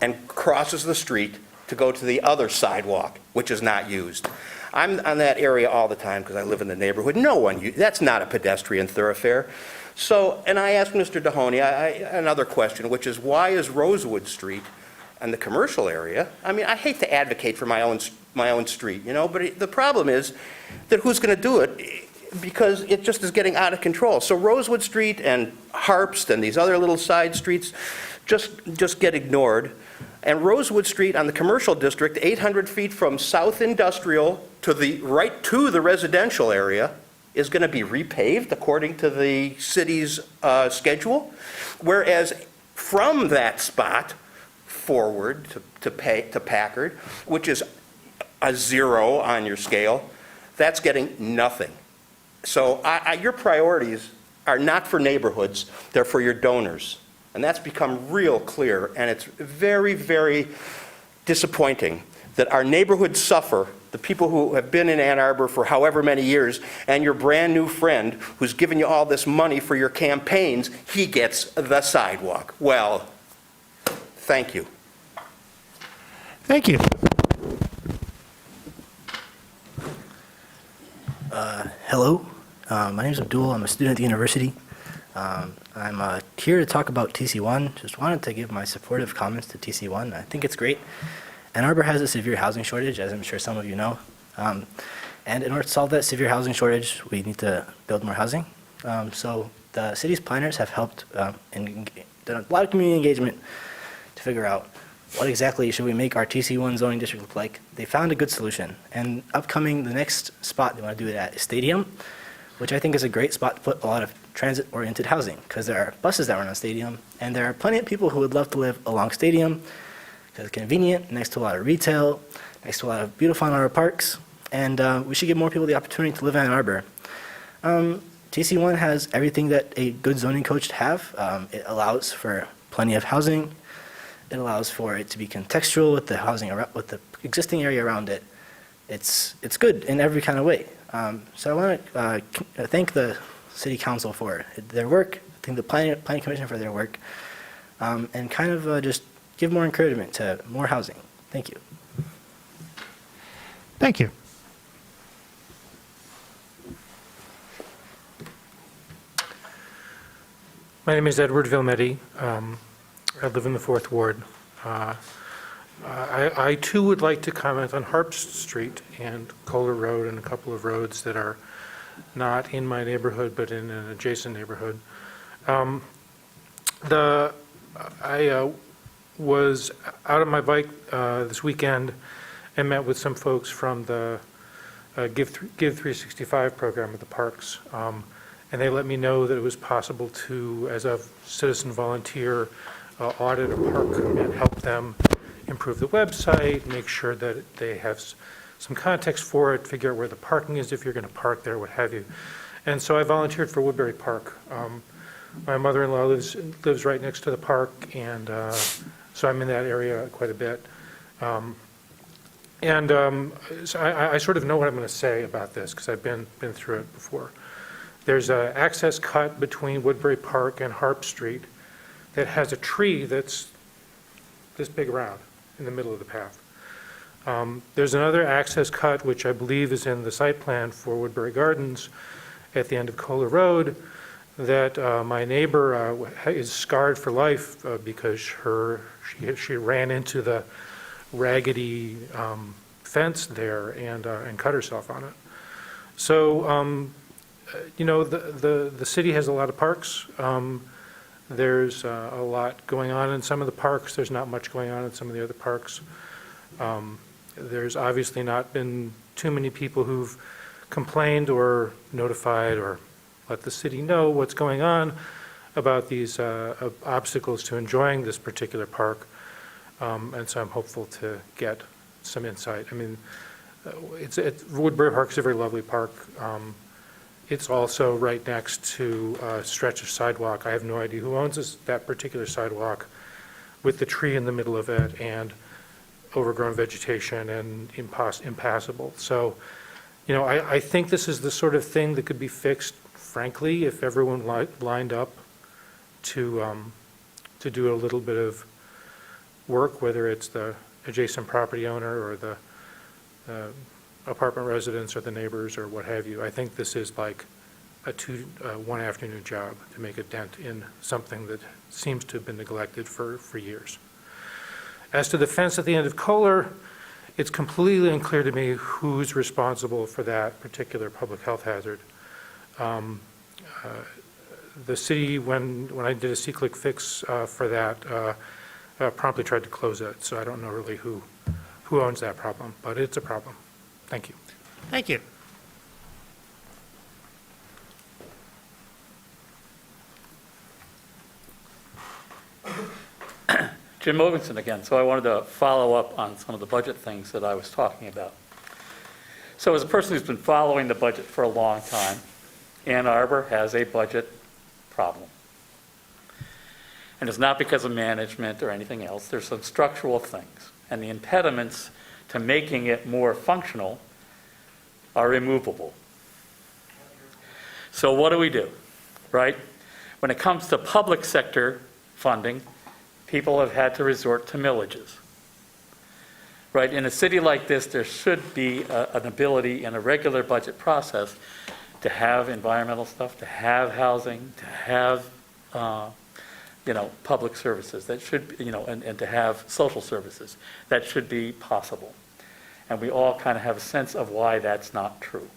and crosses the street to go to the other sidewalk, which is not used. I'm on that area all the time because I live in the neighborhood. That's not a pedestrian thoroughfare. So, and I asked Mr. Dohoney another question, which is why is Rosewood Street and the commercial area, I mean, I hate to advocate for my own street, but the problem is that who's going to do it? Because it just is getting out of control. So Rosewood Street and Harpst and these other little side streets just get ignored. And Rosewood Street on the commercial district, 800 feet from South Industrial to the residential area, is going to be repaved according to the city's schedule. Whereas from that spot forward to Packard, which is a 0 on your scale, that's getting nothing. So your priorities are not for neighborhoods, they're for your donors. And that's become real clear, and it's very, very disappointing that our neighborhoods suffer, the people who have been in Ann Arbor for however many years, and your brand new friend who's given you all this money for your campaigns, he gets the sidewalk. Well, thank you. Thank you. Hello, my name is Abdul. I'm a student at the university. I'm here to talk about TC1. Just wanted to give my supportive comments to TC1. I think it's great. Ann Arbor has a severe housing shortage, as I'm sure some of you know. And in order to solve that severe housing shortage, we need to build more housing. So the city's planners have helped and done a lot of community engagement to figure out what exactly should we make our TC1 zoning district look like. They found a good solution. And upcoming, the next spot they want to do it at is Stadium, which I think is a great spot to put a lot of transit-oriented housing, because there are buses that run on Stadium, and there are plenty of people who would love to live along Stadium because it's convenient, next to a lot of retail, next to a lot of beautiful Ann Arbor parks, and we should give more people the opportunity to live in Ann Arbor. TC1 has everything that a good zoning code should have. It allows for plenty of housing. It allows for it to be contextual with the housing with the existing area around it. It's good in every kind of way. So I want to thank the City Council for their work, thank the Planning Commission for their work, and kind of just give more encouragement to more housing. Thank you. Thank you. My name is Edward Vilmetti. I live in the 4th Ward. I too would like to comment on Harp Street and Kohler Road and a couple of roads that are not in my neighborhood but in an adjacent neighborhood. I was out on my bike this weekend and met with some folks from the Give 365 program at the parks. And they let me know that it was possible to, as a citizen volunteer, audit a park and help them improve the website, make sure that they have some context for it, figure out where the parking is, if you're going to park there, what have you. And so I volunteered for Woodbury Park. My mother-in-law lives right next to the park, and so I'm in that area quite a bit. So I sort of know what I'm going to say about this because I've been through it before. There's an access cut between Woodbury Park and Harp Street that has a tree that's this big around in the middle of the path. There's another access cut, which I believe is in the site plan for Woodbury Gardens at the end of Kohler Road, that my neighbor is scarred for life because she ran into the raggedy fence there and cut herself on it. So, you know, the city has a lot of parks. There's a lot going on in some of the parks. There's not much going on in some of the other parks. There's obviously not been too many people who've complained or notified or let the city know what's going on about these obstacles to enjoying this particular park. And so I'm hopeful to get some insight. I mean, Woodbury Park is a very lovely park. It's also right next to a stretch of sidewalk. I have no idea who owns that particular sidewalk with the tree in the middle of it and overgrown vegetation and impassable. So, you know, I think this is the sort of thing that could be fixed, frankly, if everyone lined up to do a little bit of work, whether it's the adjacent property owner or the apartment residents or the neighbors or what have you. I think this is like a one afternoon job to make a dent in something that seems to have been neglected for years. As to the fence at the end of Kohler, it's completely unclear to me who's responsible for that particular public health hazard. The city, when I did a C-click fix for that, promptly tried to close it, so I don't know really who owns that problem, but it's a problem. Thank you. Thank you. Jim Mogensen again. So I wanted to follow up on some of the budget things that I was talking about. So as a person who's been following the budget for a long time, Ann Arbor has a budget problem. And it's not because of management or anything else. There's some structural things. And the impediments to making it more functional are immovable. So what do? Right? When it comes to public sector funding, people have had to resort to millages. Right? In a city like this, there should be an ability in a regular budget process to have environmental stuff, to have housing, to have public services. That should, and to have social services. That should be possible. And we all kind of have a sense of why that's not true.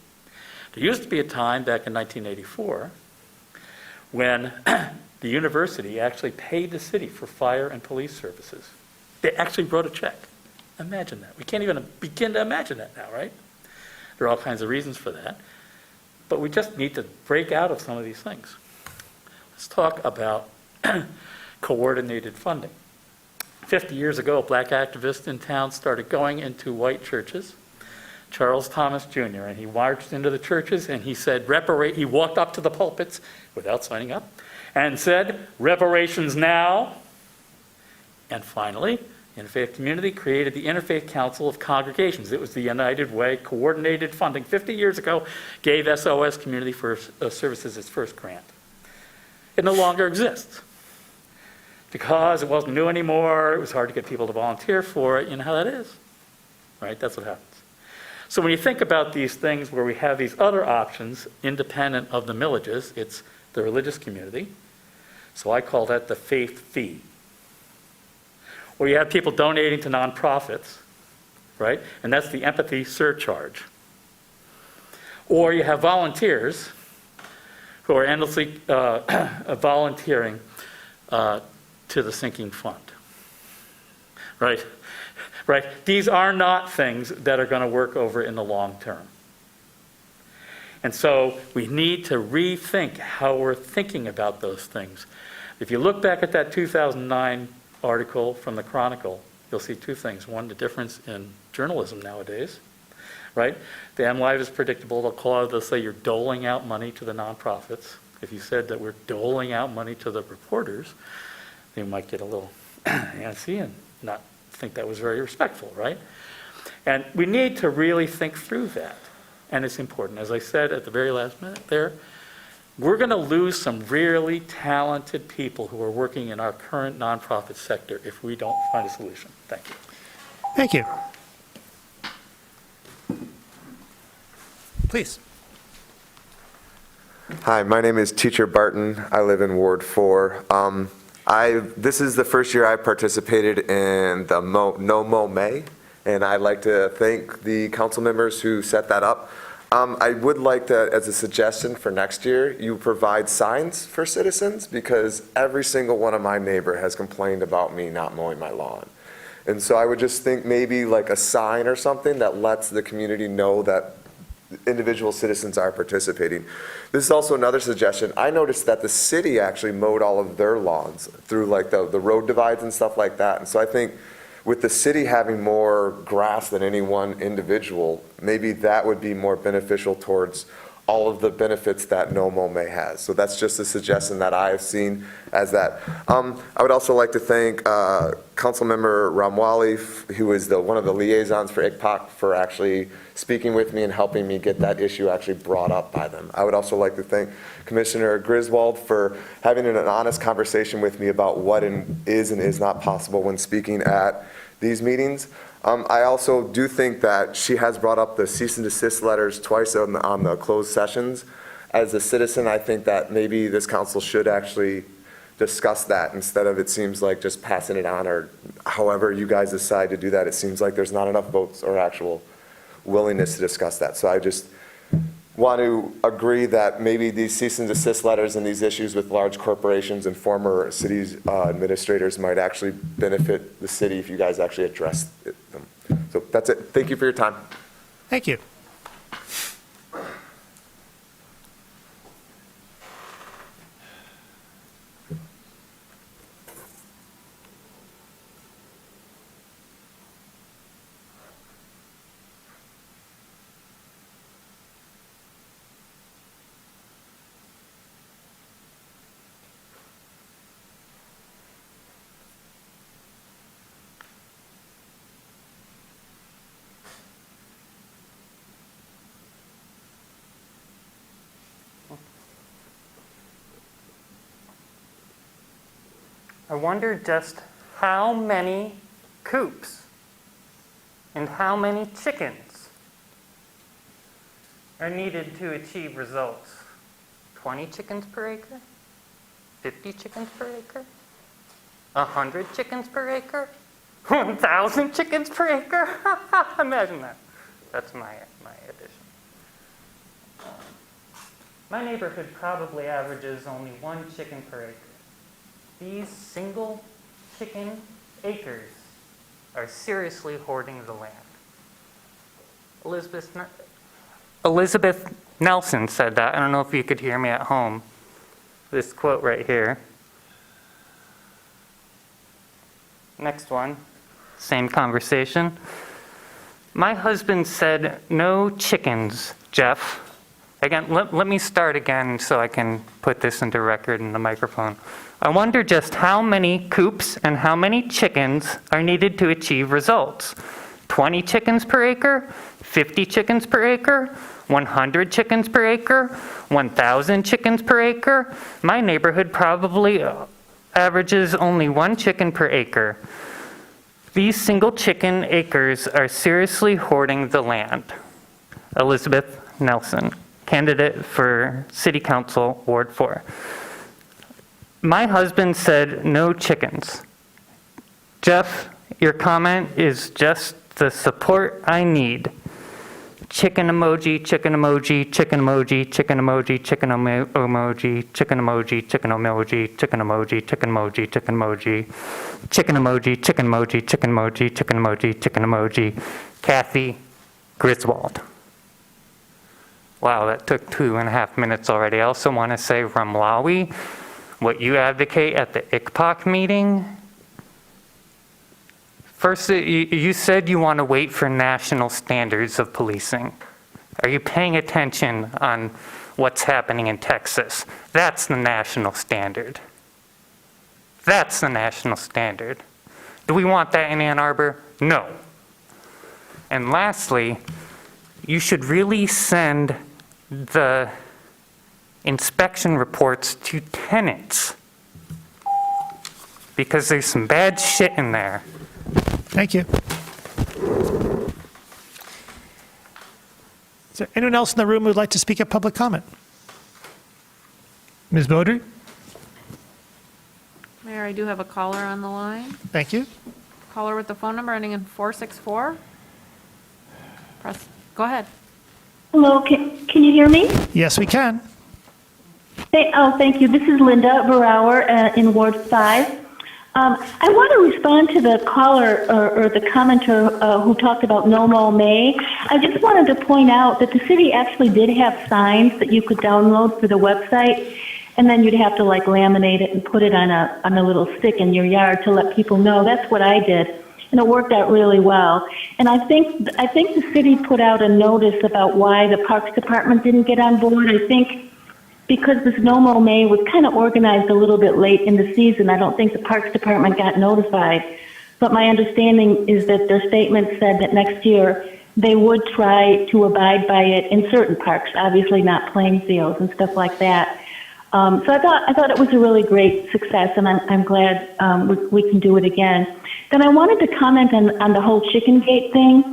There used to be a time back in 1984 when the university actually paid the city for fire and police services. They actually wrote a check. Imagine that. We can't even begin to imagine that now, right? There are all kinds of reasons for that. But we just need to break out of some of these things. Let's talk about coordinated funding. 50 years ago, black activists in town started going into white churches. Charles Thomas Jr., and he marched into the churches and he said, he walked up to the pulpits without signing up and said, reparations now. And finally, the interfaith community created the Interfaith Council of Congregations. It was the United Way, coordinated funding. 50 years ago, gave SOS Community Services its first grant. It no longer exists because it wasn't new anymore. It was hard to get people to volunteer for it. You know how that is, right? That's what happens. So when you think about these things where we have these other options independent of the millages, it's the religious community. So I call that the faith fee. Or you have people donating to nonprofits, right? And that's the empathy surcharge. Or you have volunteers who are endlessly volunteering to the sinking fund, right? Right? These are not things that are going to work over in the long term. And so we need to rethink how we're thinking about those things. If you look back at that 2009 article from the Chronicle, you'll see two things. One, the difference in journalism nowadays. right? The MLive is predictable. They'll say you're doling out money to the nonprofits. If you said that we're doling out money to the reporters, they might get a little antsy and not think that was very respectful, right? And we need to really think through that. And it's important. As I said at the very last minute there, we're going to lose some really talented people who are working in our current nonprofit sector if we don't find a solution. Thank you. Thank you. Please. Hi, my name is Teacher Barton. I live in Ward 4. This is the first year I participated in the No Mo May, and I'd like to thank the council members who set that up. I would like to, as a suggestion for next year, you provide signs for citizens, because every single one of my neighbor has complained about me not mowing my lawn. And so I would just think maybe like a sign or something that lets the community know that individual citizens are participating. This is also another suggestion. I noticed that the city actually mowed all of their lawns through like the road divides and stuff like that. And so I think with the city having more grass than any one individual, maybe that would be more beneficial towards all of the benefits that No Mo May has. So that's just a suggestion that I have seen as that. I would also like to thank Councilmember Ramwali, who is one of the liaisons for ICPOC, for actually speaking with me and helping me get that issue actually brought up by them. I would also like to thank Commissioner Griswold for having an honest conversation with me about what is and is not possible when speaking at these meetings. I also do think that she has brought up the cease and desist letters twice on the closed sessions. As a citizen, I think that maybe this council should actually discuss that instead of, it seems like, just passing it on, or however you guys decide to do that. It seems like there's not enough votes or actual willingness to discuss that. So I just want to agree that maybe these cease and desist letters and these issues with large corporations and former cities administrators might actually benefit the city if you guys actually address them. So that's it. Thank you for your time. Thank you. I wonder just how many coops and how many chickens are needed to achieve results. 20 chickens per acre? 50 chickens per acre? 100 chickens per acre? 1,000 chickens per acre? Imagine that. That's my addition. My neighborhood probably averages only 1 chicken per acre. These single chicken acres are seriously hoarding the land. Elizabeth Nelson said that. I don't know if you could hear me at home. This quote right here. Next one, same conversation. My husband said, "No chickens, Jeff." Again, let me start again so I can put this into record in the microphone. I wonder just how many coops and how many chickens are needed to achieve results. 20 chickens per acre, 50 chickens per acre, 100 chickens per acre, 1,000 chickens per acre. My neighborhood probably averages only 1 chicken per acre. These single chicken acres are seriously hoarding the land. Elizabeth Nelson, candidate for City Council, Ward 4. My husband said no chickens. Jeff, your comment is just the support I need. Chicken emoji, chicken emoji, chicken emoji, chicken emoji, chicken emoji, chicken emoji, chicken emoji, chicken emoji, chicken emoji, chicken emoji, chicken emoji, chicken emoji, chicken emoji, chicken emoji, chicken emoji. Kathy Griswold. Wow, that took 2.5 minutes already. I also want to say, Ramlawi, what you advocate at the ICPOC meeting, First, you said you want to wait for national standards of policing. Are you paying attention on what's happening in Texas? That's the national standard. That's the national standard. Do we want that in Ann Arbor? No. And lastly, you should really send the inspection reports to tenants, because there's some bad shit in there. Thank you. Is there anyone else in the room who would like to speak at public comment? Ms. Beaudry? Mayor, I do have a caller on the line. Thank you. Caller with the phone number ending in 464. Go ahead. Hello, can you hear me? Yes, we can. Thank you. This is Linda Brower in Ward 5. I want to respond to the caller or the commenter who talked about No Mo May. I just wanted to point out that the city actually did have signs that you could download for the website, and then you'd have to like laminate it and put it on a little stick in your yard to let people know. That's what I did, and it worked out really well. And I think the city put out a notice about why the Parks Department didn't get on board. I think because this No Mo May was kind of organized a little bit late in the season, I don't think the Parks Department got notified. But my understanding is that their statement said that next year they would try to abide by it in certain parks, obviously not playing fields and stuff like that. So I thought it was a really great success, and I'm glad we can do it again. Then I wanted to comment on the whole chicken gate thing.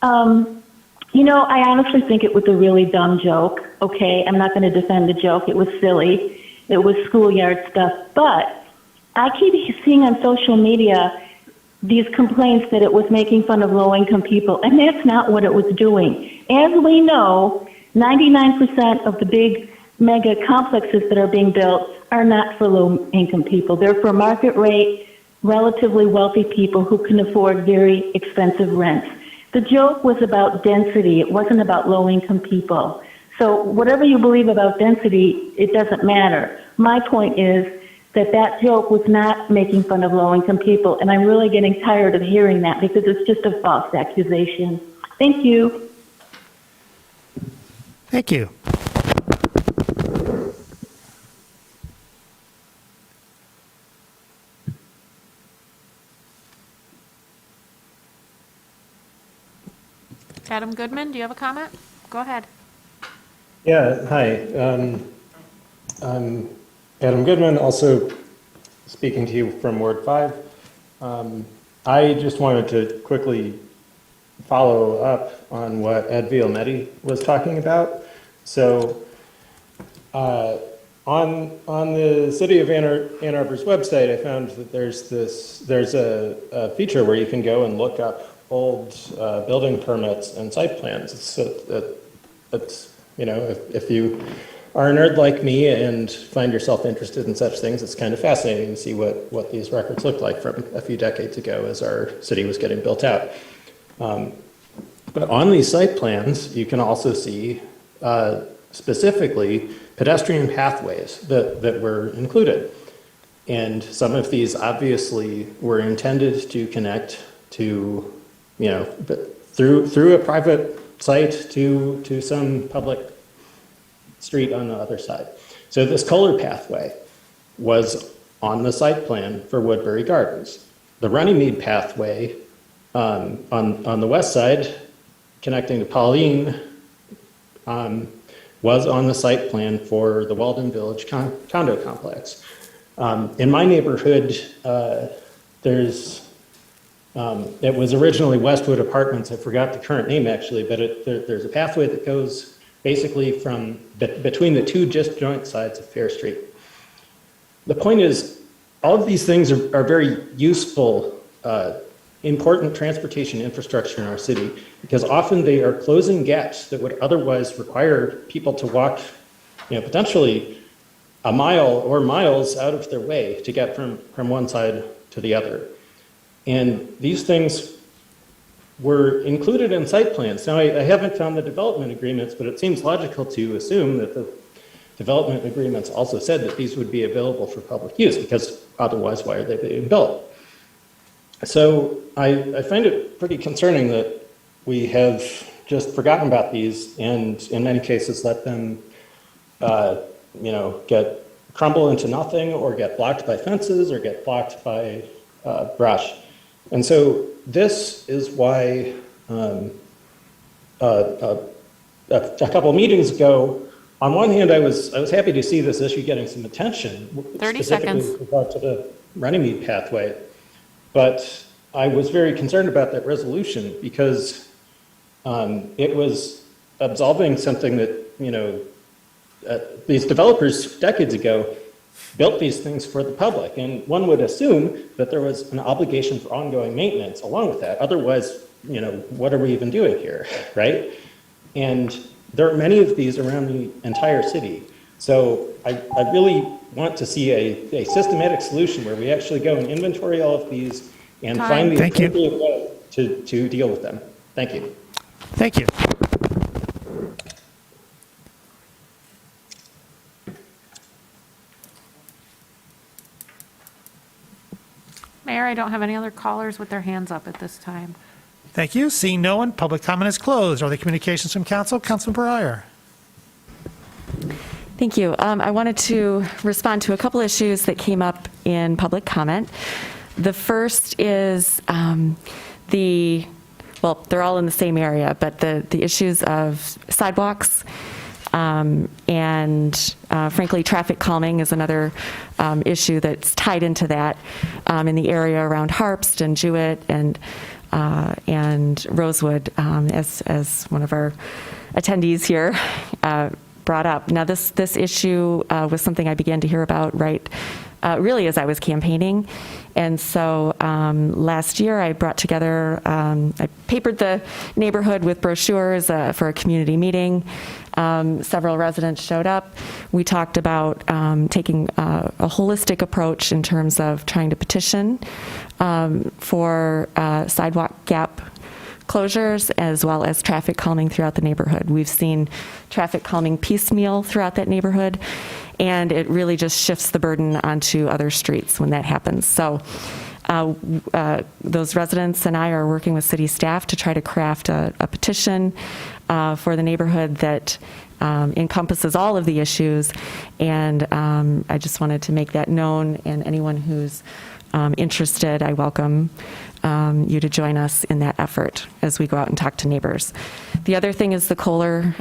I honestly think it was a really dumb joke. Okay, I'm not going to defend the joke. It was silly. It was schoolyard stuff. But I keep seeing on social media these complaints that it was making fun of low-income people, and that's not what it was doing. As we know, 99% of the big mega complexes that are being built are not for low-income people. They're for market rate, relatively wealthy people who can afford very expensive rents. The joke was about density. It wasn't about low-income people. So whatever you believe about density, it doesn't matter. My point is that joke was not making fun of low-income people, and I'm really getting tired of hearing that because it's just a false accusation. Thank you. Thank you. Adam Goodman, do you have a comment? Go ahead. Yeah, hi. I'm Adam Goodman, also speaking to you from Ward 5. I just wanted to quickly follow up on what Ed Vilmetti was talking about. So on the City of Ann Arbor's website, I found that there's a feature where you can go and look up old building permits and site plans. So it's if you are a nerd like me and find yourself interested in such things, it's kind of fascinating to see what these records looked like from a few decades ago as our city was getting built out. But on these site plans, you can also see specifically pedestrian pathways that were included. And some of these obviously were intended to connect to, through a private site to some public street on the other side. So this Kohler pathway was on the site plan for Woodbury Gardens. The Runnymede pathway on the west side, connecting to Pauline, was on the site plan for the Walden Village condo complex. In my neighborhood, it was originally Westwood Apartments. I forgot the current name actually, but there's a pathway that goes basically from between the two disjoint sides of Fair Street. The point is, all of these things are very useful, important transportation infrastructure in our city, because often they are closing gaps that would otherwise require people to walk, potentially a mile or miles out of their way to get from one side to the other. And these things were included in site plans. Now, I haven't found the development agreements, but it seems logical to assume that the development agreements also said that these would be available for public use, because otherwise, why are they being built? So I find it pretty concerning that we have just forgotten about these and in many cases let them, get crumble into nothing or get blocked by fences or get blocked by brush. And so this is why a couple of meetings ago, on one hand, I was happy to see this issue getting some attention, 30 specifically seconds. with regard to the Runnymede pathway. But I was very concerned about that resolution because it was absolving something that, these developers decades ago built these things for the public. And one would assume that there was an obligation for ongoing maintenance along with that. Otherwise, what are we even doing here, right? And there are many of these around the entire city. So I really want to see a systematic solution where we actually go and inventory all of these and find the appropriate way to deal with them. Thank you. Thank you. Mayor, I don't have any other callers with their hands up at this time. Thank you. Seeing no one, public comment is closed. Are there communications from council? Councilman Breyer. Thank you. I wanted to respond to a couple issues that came up in public comment. The first is they're all in the same area, but the issues of sidewalks and frankly, traffic calming is another issue that's tied into that in the area around Harpst and Jewett and Rosewood, as one of our attendees here brought up. Now, this issue was something I began to hear about really as I was campaigning. And so last year I brought together, I papered the neighborhood with brochures for a community meeting. Several residents showed up. We talked about taking a holistic approach in terms of trying to petition for sidewalk gap closures as well as traffic calming throughout the neighborhood. We've seen traffic calming piecemeal throughout that neighborhood, and it really just shifts the burden onto other streets when that happens. So those residents and I are working with city staff to try to craft a petition for the neighborhood that encompasses all of the issues, and I just wanted to make that known, and anyone who's interested, I welcome you to join us in that effort as we go out and talk to neighbors. The other thing is the Kohler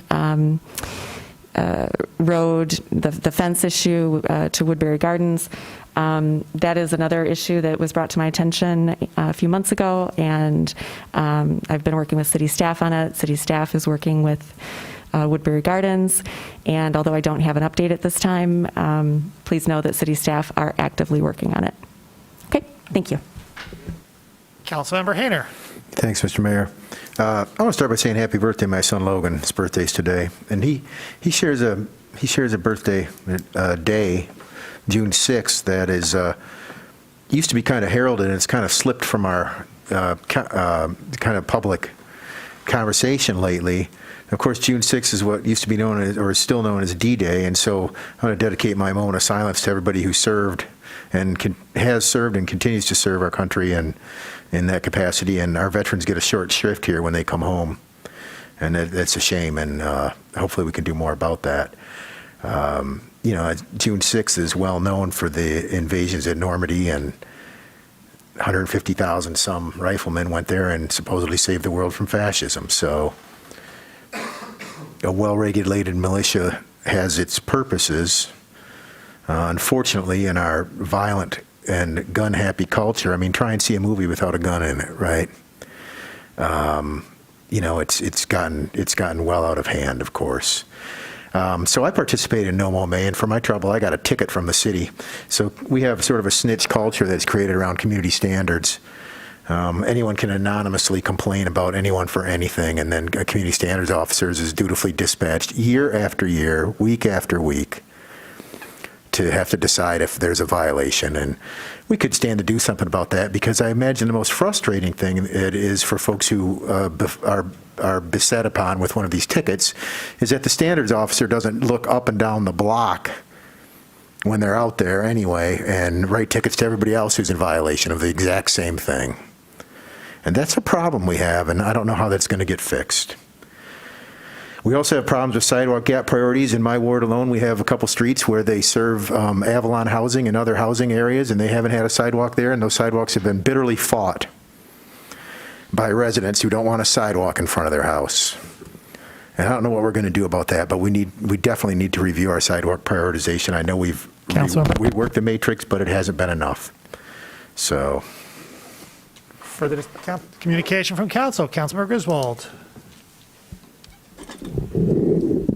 Road, the fence issue to Woodbury Gardens. That is another issue that was brought to my attention a few months ago, and I've been working with city staff on it. City staff is working with Woodbury Gardens, and although I don't have an update at this time, please know that city staff are actively working on it. Okay, thank you. Councilmember Hayner. Thanks, Mr. Mayor. I want to start by saying happy birthday to my son Logan. His birthday's today, and he shares a birthday day, June 6th, that is used to be kind of heralded, and it's kind of slipped from our kind of public conversation lately. Of course, June 6th is what used to be known as, or is still known as D-Day, and so I want to dedicate my moment of silence to everybody who served and has served and continues to serve our country and in that capacity, and our veterans get a short shrift here when they come home, and that's a shame, and hopefully we can do more about that. June 6th is well known for the invasions at Normandy, and 150,000 some riflemen went there and supposedly saved the world from fascism. So a well-regulated militia has its purposes. Unfortunately, in our violent and gun-happy culture, I mean, try and see a movie without a gun in it, right? It's gotten well out of hand, of course. So I participated in No Mo May, and for my trouble, I got a ticket from the city. So we have sort of a snitch culture that's created around community standards. Anyone can anonymously complain about anyone for anything, and then a community standards officer is dutifully dispatched year after year, week after week, to have to decide if there's a violation. And we could stand to do something about that, because I imagine the most frustrating thing it is for folks who are beset upon with one of these tickets is that the standards officer doesn't look up and down the block when they're out there anyway and write tickets to everybody else who's in violation of the exact same thing. And that's a problem we have, and I don't know how that's going to get fixed. We also have problems with sidewalk gap priorities. In my ward alone, we have a couple streets where they serve Avalon housing and other housing areas, and they haven't had a sidewalk there, and those sidewalks have been bitterly fought by residents who don't want a sidewalk in front of their house. And I don't know what we're going to do about that, but we definitely need to review our sidewalk prioritization. I know we worked the matrix, but it hasn't been enough. So. Further communication from council. Councilmember Griswold.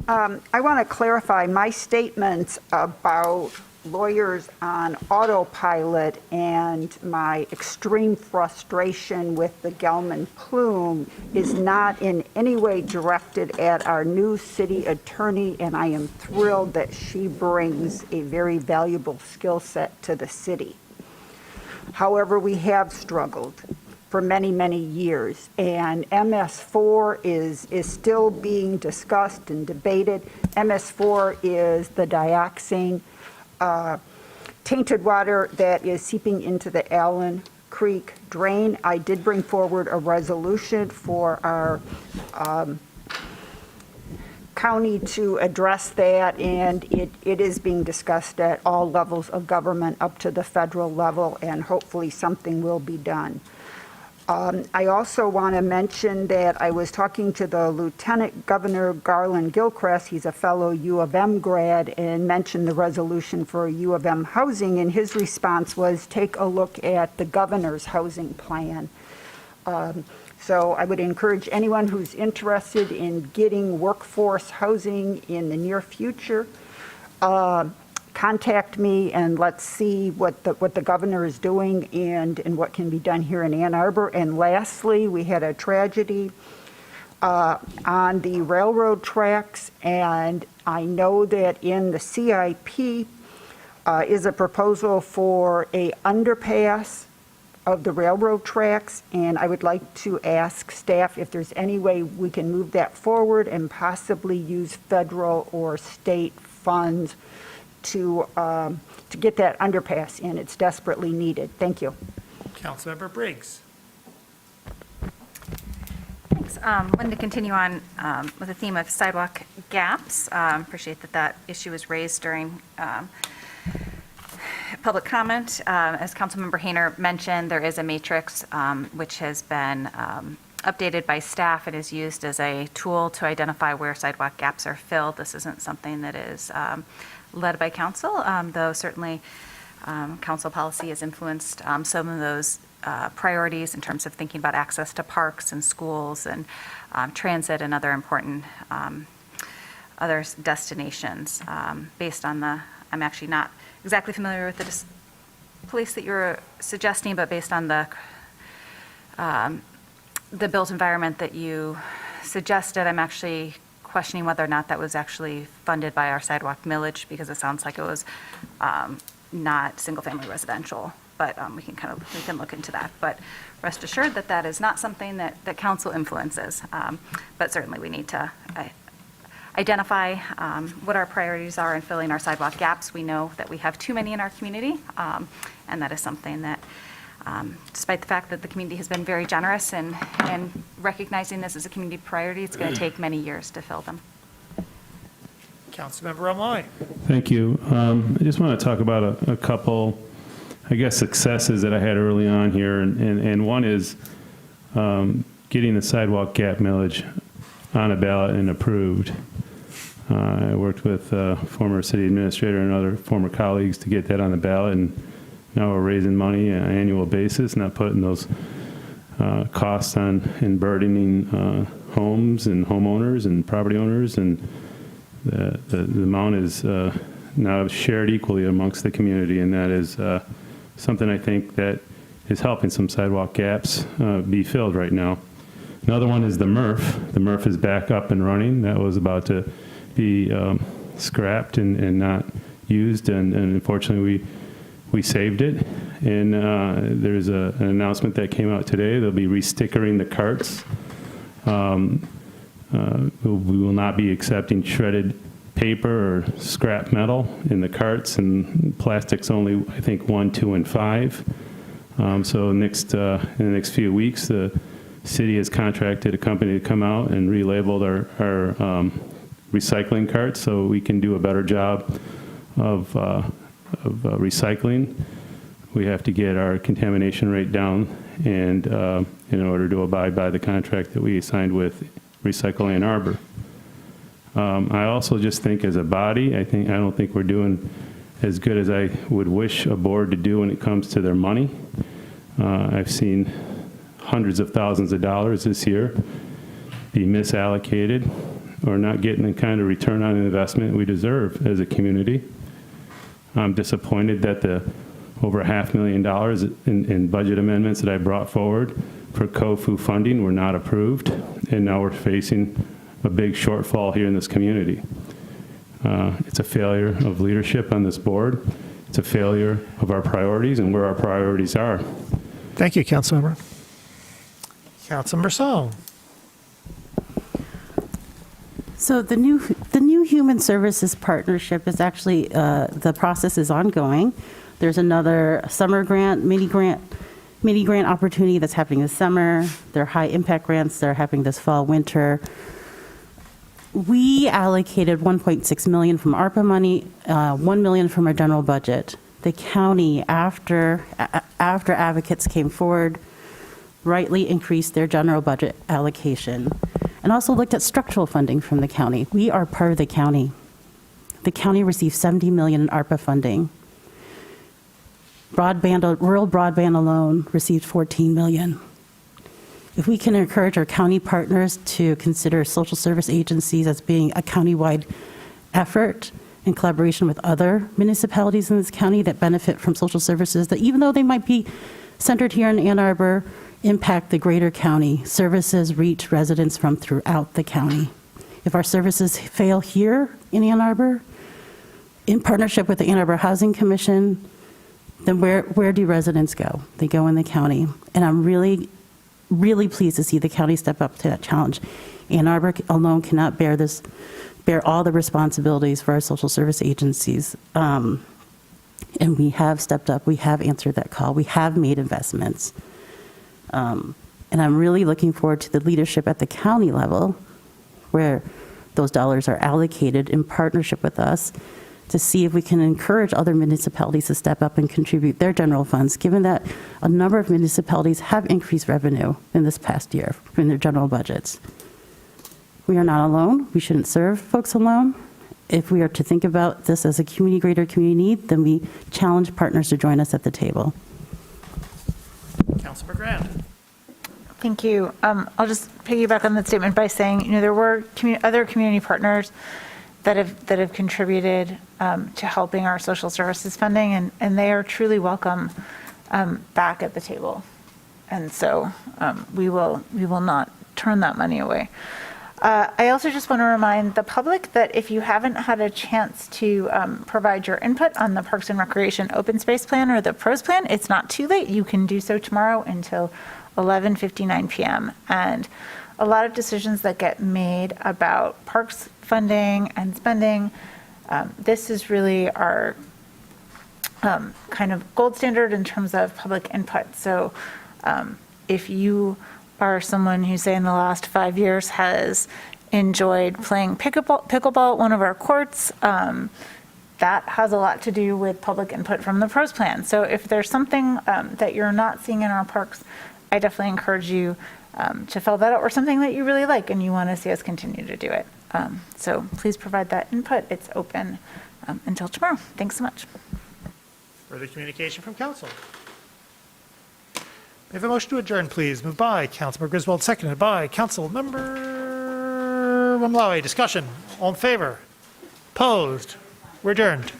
I want to clarify my statements about lawyers on autopilot and my extreme frustration with the Gelman plume is not in any way directed at our new city attorney, and I am thrilled that she brings a very valuable skill set to the city. However, we have struggled for many, many years, and MS4 is still being discussed and debated. MS4 is the dioxin tainted water that is seeping into the Allen Creek drain. I did bring forward a resolution for our county to address that, and it is being discussed at all levels of government up to the federal level, and hopefully something will be done. I also want to mention that I was talking to the Lieutenant Governor Garland Gilchrist. He's a fellow U of M grad, and mentioned the resolution for U of M housing, and his response was take a look at the governor's housing plan. So I would encourage anyone who's interested in getting workforce housing in the near future, contact me, and let's see what the governor is doing and what can be done here in Ann Arbor. And lastly, we had a tragedy on the railroad tracks, and I know that in the CIP is a proposal for a underpass of the railroad tracks, and I would like to ask staff if there's any way we can move that forward and possibly use federal or state funds to get that underpass in. It's desperately needed. Thank you. Councilmember Briggs. Thanks. Wanted to continue on with the theme of sidewalk gaps. Appreciate that issue was raised during public comment. As Councilmember Hayner mentioned, there is a matrix which has been updated by staff and is used as a tool to identify where sidewalk gaps are filled. This isn't something that is led by council, though certainly council policy has influenced some of those priorities in terms of thinking about access to parks and schools and transit and other important other destinations. Based on I'm actually not exactly familiar with the place that you're suggesting, but based on the built environment that you suggested, I'm actually questioning whether or not that was actually funded by our sidewalk millage, because it sounds like it was not single-family residential. But we can look into that. But rest assured that that is not something that council influences. But certainly we need to identify what our priorities are in filling our sidewalk gaps. We know that we have too many in our community, and that is something that, despite the fact that the community has been very generous in recognizing this as a community priority, it's going to take many years to fill them. Councilmember O'Malley. Thank you. I just want to talk about a couple, I guess, successes that I had early on here, and one is getting the sidewalk gap millage on a ballot and approved. I worked with former city administrator and other former colleagues to get that on the ballot, and now we're raising money on an annual basis, not putting those costs on and burdening homes and homeowners and property owners, and the amount is now shared equally amongst the community, and that is something I think that is helping some sidewalk gaps be filled right now. Another one is the MRF. The MRF is back up and running. That was about to be scrapped and not used, and unfortunately we saved it. And there's an announcement that came out today. They'll be re-stickering the carts. We will not be accepting shredded paper or scrap metal in the carts, and plastics only, I think, 1, 2, and 5. So in the next few weeks, the city has contracted a company to come out and relabel our recycling carts so we can do a better job of recycling. We have to get our contamination rate down, and in order to abide by the contract that we signed with Recycle Ann Arbor. I also just think as a body, I don't think we're doing as good as I would wish a board to do when it comes to their money. I've seen hundreds of thousands of dollars this year be misallocated or not getting the kind of return on investment we deserve as a community. I'm disappointed that the over $500,000 in budget amendments that I brought forward for COFU funding were not approved, and now we're facing a big shortfall here in this community. It's a failure of leadership on this board. It's a failure of our priorities and where our priorities are. Thank you, Councilmember. Councilmember Song. So the new Human Services Partnership is actually, the process is ongoing. There's another summer grant, mini grant opportunity that's happening this summer. There are high impact grants that are happening this fall, winter. We allocated $1.6 million from ARPA money, $1 million from our general budget. The county, after advocates came forward, rightly increased their general budget allocation and also looked at structural funding from the county. We are part of the county. The county received $70 million in ARPA funding. Rural broadband alone received $14 million. If we can encourage our county partners to consider social service agencies as being a countywide effort in collaboration with other municipalities in this county that benefit from social services, that even though they might be centered here in Ann Arbor, impact the greater county. Services reach residents from throughout the county. If our services fail here in Ann Arbor, in partnership with the Ann Arbor Housing Commission, then where do residents go? They go in the county. And I'm really pleased to see the county step up to that challenge. Ann Arbor alone cannot bear all the responsibilities for our social service agencies. And we have stepped up, we have answered that call, we have made investments. And I'm really looking forward to the leadership at the county level, where those dollars are allocated in partnership with us, to see if we can encourage other municipalities to step up and contribute their general funds, given that a number of municipalities have increased revenue in this past year in their general budgets. We are not alone. We shouldn't serve folks alone. If we are to think about this as a greater community need, then we challenge partners to join us at the table. Councilmember Grant. Thank you. I'll just piggyback on that statement by saying, there were other community partners that have contributed to helping our social services funding, and they are truly welcome back at the table. And so we will not turn that money away. I also just want to remind the public that if you haven't had a chance to provide your input on the Parks and Recreation Open Space Plan or the PROS Plan, it's not too late. You can do so tomorrow until 11:59 p.m. And a lot of decisions that get made about parks funding and spending, this is really our kind of gold standard in terms of public input. So if you are someone who, say, in the last 5 years has enjoyed playing pickleball at one of our courts, that has a lot to do with public input from the PROS Plan. So if there's something that you're not seeing in our parks, I definitely encourage you to fill that out, or something that you really like and you want to see us continue to do it. So please provide that input. It's open until tomorrow. Thanks so much. Further communication from council. May I have a motion to adjourn, please? Moved by Councilmember Griswold, seconded by Councilmember Wamlawi. Discussion. All in favor? Opposed? We're adjourned.